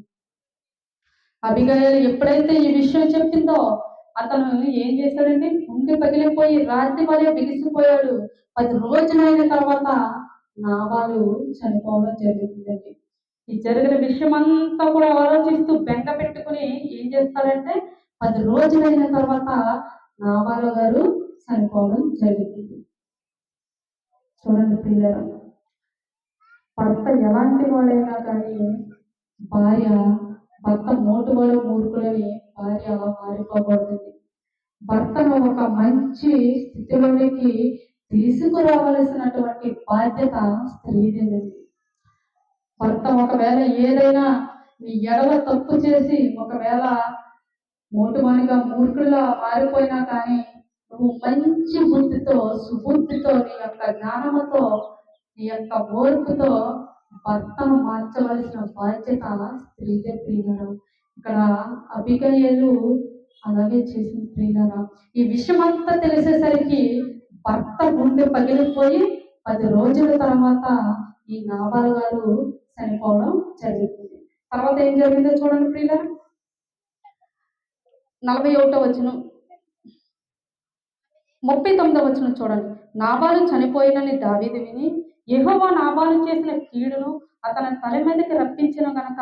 అబిగయీలు ఎప్పుడైతే ఈ విషయం చెప్పిందో అతను ఏం చేశాడండి, గుండె పగిలిపోయి రాతి వలె బిగిసిపోయాడు. 10 రోజులైన తర్వాత నాబాలు చనిపోవడం జరుగుతుందండి. ఈ జరిగిన విషయం అంతా కూడా ఆలోచిస్తూ బెంగ పెట్టుకుని ఏం చేస్తారంటే 10 రోజులైన తర్వాత నాబాలు గారు చనిపోవడం జరుగుతుంది. చూడండి ప్రియులారా, భర్త ఎలాంటి వాడైనా కానీ భర్త మోటువాడు మూర్ఖులని భార్య అలా మారిపోకూడదు. భర్తను ఒక మంచి స్థితిలోనికి తీసుకురావలసినటువంటి బాధ్యత స్త్రీదేనండి. భర్త ఒకవేళ ఏదైనా నీ ఎడల తప్పు చేసి ఒకవేళ మోటువానిగా మూర్ఖుల్లా మారిపోయినా కానీ నువ్వు మంచి బుద్ధితో, సుబుద్ధితో, నీ యొక్క జ్ఞానముతో, నీ యొక్క ఓర్పుతో భర్తను మార్చవలసిన బాధ్యత స్త్రీదే ప్రియులారా. ఇక్కడ అబిగయీలు అలాగే చేసింది ప్రియులారా. ఈ విషయం అంతా తెలిసేసరికి భర్త గుండె పగిలిపోయి 10 రోజుల తర్వాత ఈ నాబాలు గారు చనిపోవడం జరుగుతుంది. తర్వాత ఏం జరిగిందో చూడండి ప్రియులారా. 41వ వచనం, 39వ వచనం చూడండి. నాబాలు చనిపోయినని దావీదు విని యెహోవా నాబాలు చేసిన కీడును అతని తల మీదకి రప్పించిన గనక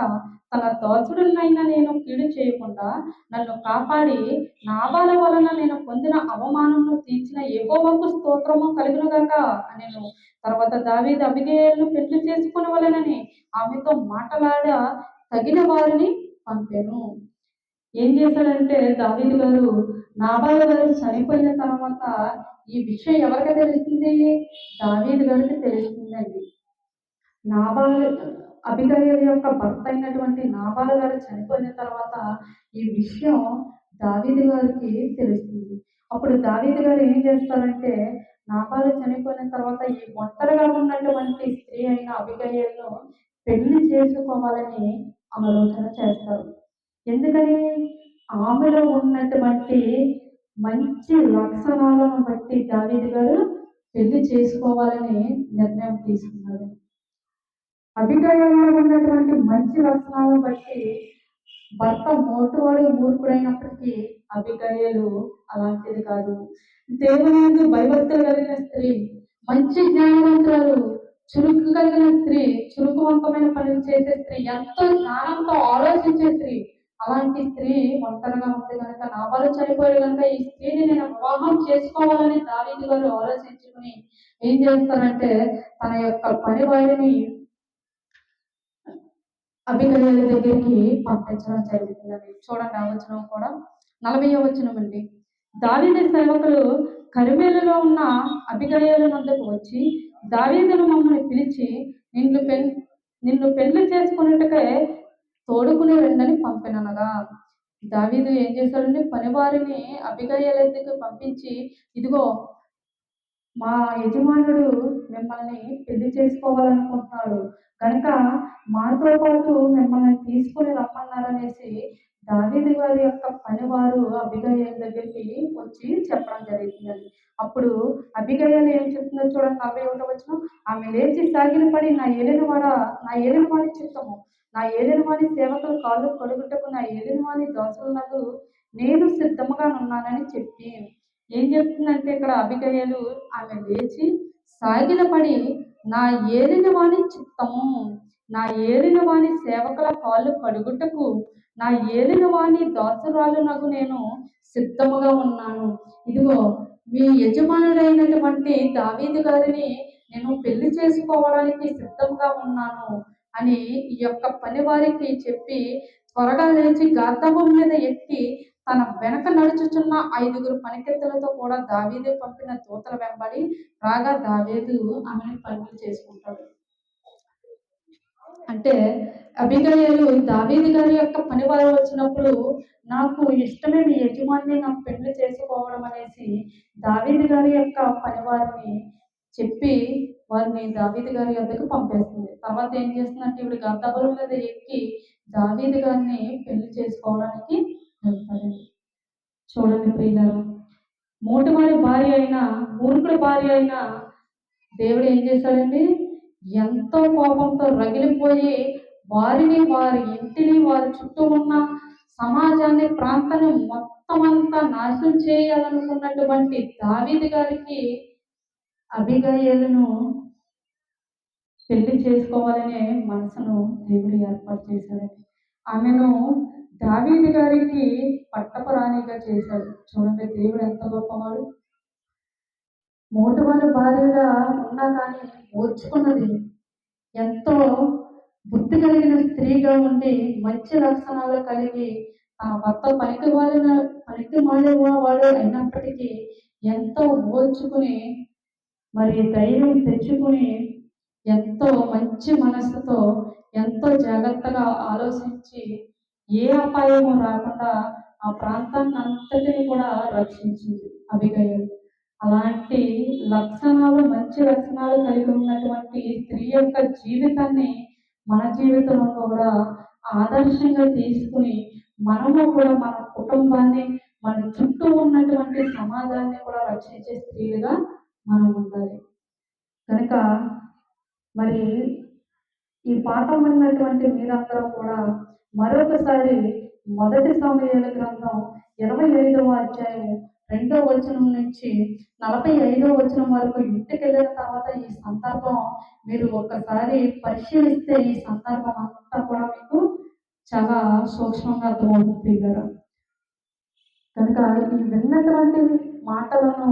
తన దాసుడునైనా నేను కీడు చేయకుండా నన్ను కాపాడి నాబాలు వలన నేను పొందిన అవమానమును తీర్చిన యెహోవాకు స్తోత్రము కలుగును గాక అనెను. తర్వాత దావీదు అబిగయీలును పెళ్లి చేసుకొనవలెనని ఆమెతో మాట్లాడ తగిన వారిని పంపెను. ఏం చేశాడంటే దావీదు గారు నాబాలు గారు చనిపోయిన తర్వాత ఈ విషయం ఎవరికి తెలుస్తుంది, దావీదు గారికి తెలుస్తుందండి. నాబాలు అబిగయీలు యొక్క భర్త అయినటువంటి నాబాలు గారు చనిపోయిన తర్వాత ఈ విషయం దావీదు గారికి తెలుస్తుంది. అప్పుడు దావీదు గారు ఏం చేస్తారంటే నాబాలు చనిపోయిన తర్వాత ఈ ఒంటరిగా ఉన్నటువంటి స్త్రీ అయిన అబిగయీలును పెళ్లి చేసుకోవాలని ఆలోచన చేస్తారు. ఎందుకని, ఆమెలో ఉన్నటువంటి మంచి లక్షణాలను బట్టి దావీదు గారు పెళ్లి చేసుకోవాలని నిర్ణయం తీసుకున్నారు. అబిగయీలులో ఉన్నటువంటి మంచి లక్షణాలను బట్టి భర్త మోటువాడు మూర్ఖుడైనప్పటికీ అబిగయీలు అలాంటిది కాదు. దేవుని యందు భయభక్తులు కలిగిన స్త్రీ, మంచి జ్ఞానవంతురాలు, చురుకు కలిగిన స్త్రీ, చురుకువంతమైన పనులు చేసే స్త్రీ, ఎంతో జ్ఞానంతో ఆలోచించే స్త్రీ. అలాంటి స్త్రీ ఒంటరిగా ఉంది కనుక నాబాలు చనిపోయి కనుక ఈ స్త్రీని నేను వివాహం చేసుకోవాలని దావీదు గారు ఆలోచించుకుని ఏం చేస్తారంటే తన యొక్క పని వారిని అబిగయీలు దగ్గరికి పంపించడం జరుగుతుందండి. చూడండి ఆ వచనం కూడా 40వ వచనం అండి. దావీదు సేవకులు కర్మెలులో ఉన్న అబిగయీలు వద్దకు వచ్చి దావీదును మమ్మల్ని పిలిచి నిన్ను పెళ్లి చేసుకున్నట్టుకే తోడుకుని రండని పంపిననగా దావీదు ఏం చేశాడంటే పనివారిని అబిగయీలు దగ్గరికి పంపించి, ఇదిగో మా యజమానుడు మిమ్మల్ని పెళ్లి చేసుకోవాలనుకుంటున్నాడు కనుక మాతో పాటు మిమ్మల్ని తీసుకుని రమ్మన్నారనేసి దావీదు గారి యొక్క పనివారు అబిగయీల దగ్గరికి వచ్చి చెప్పడం జరిగిందండి. అప్పుడు అబిగయీలు ఏం చెప్తుందో చూడండి 41వ వచనం. ఆమె లేచి సాగిలపడి నా ఏలినవాని చిత్తము, నా ఏలినవాని సేవకుల కాళ్ళు కడుగుటకు నా ఏలినవాని దాసులకు నేను సిద్ధముగా ఉన్నానని చెప్పి ఏం చెప్తుందంటే ఇక్కడ అబిగయీలు ఆమె లేచి సాగిలపడి నా ఏలినవాని చిత్తము, నా ఏలినవాని సేవకుల కాళ్ళు కడుగుటకు నా ఏలినవాని దాసురాలునకు నేను సిద్ధముగా ఉన్నాను. ఇదిగో మీ యజమానుడైనటువంటి దావీదు గారిని నేను పెళ్లి చేసుకోవడానికి సిద్ధంగా ఉన్నాను అని ఈ యొక్క పని వారికి చెప్పి త్వరగా లేచి గాద్దబం మీద ఎక్కి తన వెనక నడుచుచున్న 5గురు పనికెత్తలతో కూడా దావీదు పంపిన దూతల వెంబడి రాగా దావీదు ఆమెను పెళ్లి చేసుకుంటాడు. అంటే అబిగయీలు దావీదు గారి యొక్క పనివారు వచ్చినప్పుడు నాకు ఇష్టమే మీ యజమాని నాకు పెళ్లి చేసుకోవడం అనేసి దావీదు గారి యొక్క పనివారిని చెప్పి వారిని దావీదు గారి వద్దకు పంపేస్తుంది. తర్వాత ఏం చేస్తుందంటే ఇప్పుడు గద్దబలం మీద ఎక్కి దావీదు గారిని పెళ్లి చేసుకోవడానికి వెళ్తారండి. చూడండి ప్రియులారా, మోటివారి భార్య అయినా మూర్ఖుడి భార్య అయినా దేవుడు ఏం చేశాడండి, ఎంతో కోపంతో రగిలిపోయి వారి ఇంటిని వారి చుట్టూ ఉన్న సమాజాన్ని ప్రాంతాన్ని మొత్తం అంతా నాశనం చేయాలనుకున్నటువంటి దావీదు గారికి అబిగయీలును పెళ్లి చేసుకోవాలనే మనసును దేవుడు ఏర్పాటు చేశాడు. ఆమెను దావీదు గారికి పట్టపురాణిగా చేశాడు. చూడండి దేవుడు ఎంత గొప్పవాడు. మోటువారి భార్యగా ఉన్నా కానీ ఓర్చుకున్నది, ఎంతో బుద్ధి కలిగిన స్త్రీగా ఉండి మంచి లక్షణాలు కలిగి తన భర్త పనికి మాలినవాడు అయినప్పటికీ ఎంతో ఓర్చుకుని మరి ధైర్యం తెచ్చుకుని ఎంతో మంచి మనసుతో ఎంతో జాగ్రత్తగా ఆలోచించి ఏ అపాయము రాకుండా ఆ ప్రాంతాన్ని అంతటిని కూడా రక్షించింది అబిగయీలు. అలాంటి లక్షణాలు మంచి లక్షణాలు కలిగి ఉన్నటువంటి స్త్రీ యొక్క జీవితాన్ని మన జీవితంలో కూడా ఆదర్శంగా తీసుకుని మనము కూడా మన కుటుంబాన్ని మన చుట్టూ ఉన్నటువంటి సమాజాన్ని కూడా రక్షించే స్త్రీలుగా మనం ఉండాలి. కనుక మరి ఈ పాఠం విన్నటువంటి మీరందరూ కూడా మరొకసారి 1 సమూయేలు గ్రంథం 25వ అధ్యాయం 2వ వచనం నుంచి 45వ వచనం వరకు ఇంటికి వెళ్ళిన తర్వాత ఈ సందర్భం మీరు ఒకసారి పరిశీలిస్తే ఈ సందర్భం అంతా కూడా మీకు చాలా సూక్ష్మంగా అర్థమవుతుంది కదా. కనుక ఈ విన్నటువంటి మాటలను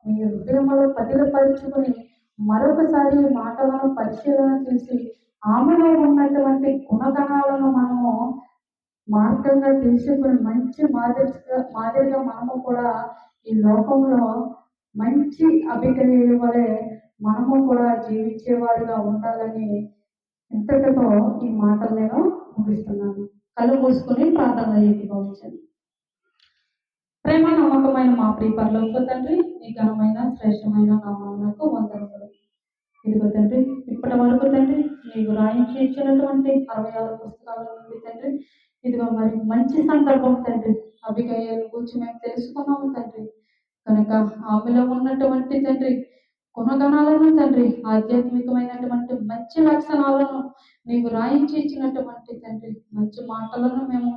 మీ హృదయంలో పదిలపరుచుకుని మరొకసారి మాటలను పరిశీలన చేసి ఆమెలో ఉన్నటువంటి గుణగణాలను మనము మార్గంగా తీసుకుని మంచి మాదిరిగా మనము కూడా ఈ లోకంలో మంచి అభిగయీల వలె మనము కూడా జీవించేవారుగా ఉండాలని ఇంతటితో ఈ మాటలు నేను ముగిస్తున్నాను. కళ్ళు మూసుకుని ప్రార్థన ఏకీభవించండి. ప్రేమ నమ్మకమైన మా ప్రియ పరలోక తండ్రి, నీ ఘనమైన శ్రేష్టమైన నామమునకు వందనములు. ఇదిగో తండ్రి, ఇప్పటి వరకు తండ్రి నీవు రాయించి ఇచ్చినటువంటి 66 పుస్తకాల నుండి తండ్రి ఇదిగో మరి మంచి సందర్భం తండ్రి అబిగయీలు గురించి మేము తెలుసుకున్నాము తండ్రి. కనుక ఆమెలో ఉన్నటువంటి తండ్రి గుణగణాలను తండ్రి ఆధ్యాత్మికమైనటువంటి మంచి లక్షణాలను నీవు రాయించి ఇచ్చినటువంటి తండ్రి మంచి మాటలను మేము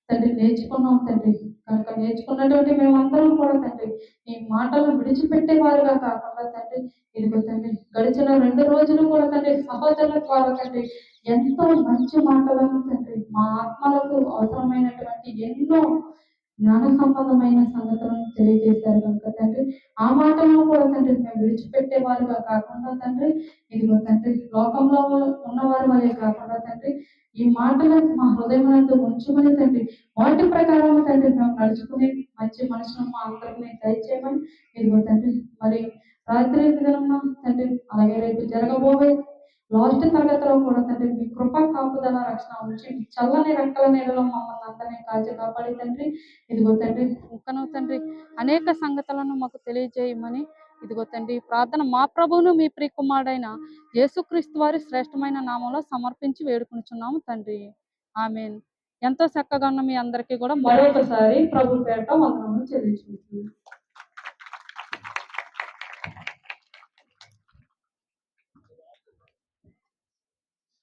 తండ్రి నేర్చుకున్నాం తండ్రి. కనుక నేర్చుకున్నటువంటి మేమందరం కూడా తండ్రి ఈ మాటలను విడిచిపెట్టేవారుగా కాకుండా తండ్రి ఇదిగో తండ్రి గడిచిన 2 రోజులు కూడా తండ్రి సహోదరుల ద్వారా తండ్రి ఎంతో మంచి మాటలను తండ్రి మా ఆత్మలకు అవసరమైనటువంటి ఎన్నో జ్ఞాన సంబంధమైన సంగతులను తెలియజేశారు కనుక తండ్రి ఆ మాటలను కూడా తండ్రి మేము విడిచిపెట్టేవారుగా కాకుండా తండ్రి ఇదిగో తండ్రి లోకంలో ఉన్నవారి వలె కాకుండా తండ్రి ఈ మాటలను మా హృదయమునందు ఉంచుకొని తండ్రి వాటి ప్రకారం తండ్రి మేము నడుచుకుని మంచి మనసును మా అందరినీ దయచేయమని ఇదిగో తండ్రి మరి రాత్రి దినమున తండ్రి అలాగే రేపు జరగబోయే లాస్ట్ తరగతిలో కూడా తండ్రి మీ కృపా కాపుదల రక్షణ ఉంచి మీ చల్లని రెక్కల నీడలో మమ్మల్ని అందరినీ కాల్చి కాపాడి తండ్రి ఇదిగో తండ్రి ఇంకనూ తండ్రి అనేక సంగతులను మాకు తెలియజేయమని ఇదిగో తండ్రి ప్రార్థన మా ప్రభువును మీ ప్రియ కుమారుడైన యేసుక్రీస్తు వారి శ్రేష్టమైన నామంలో సమర్పించి వేడుకొనుచున్నాము తండ్రి. ఆమేన్. ఎంతో చక్కగా ఉన్న మీ అందరికీ కూడా మరొకసారి ప్రభు పేరట వందనములు చెల్లించుకుంటున్నాను.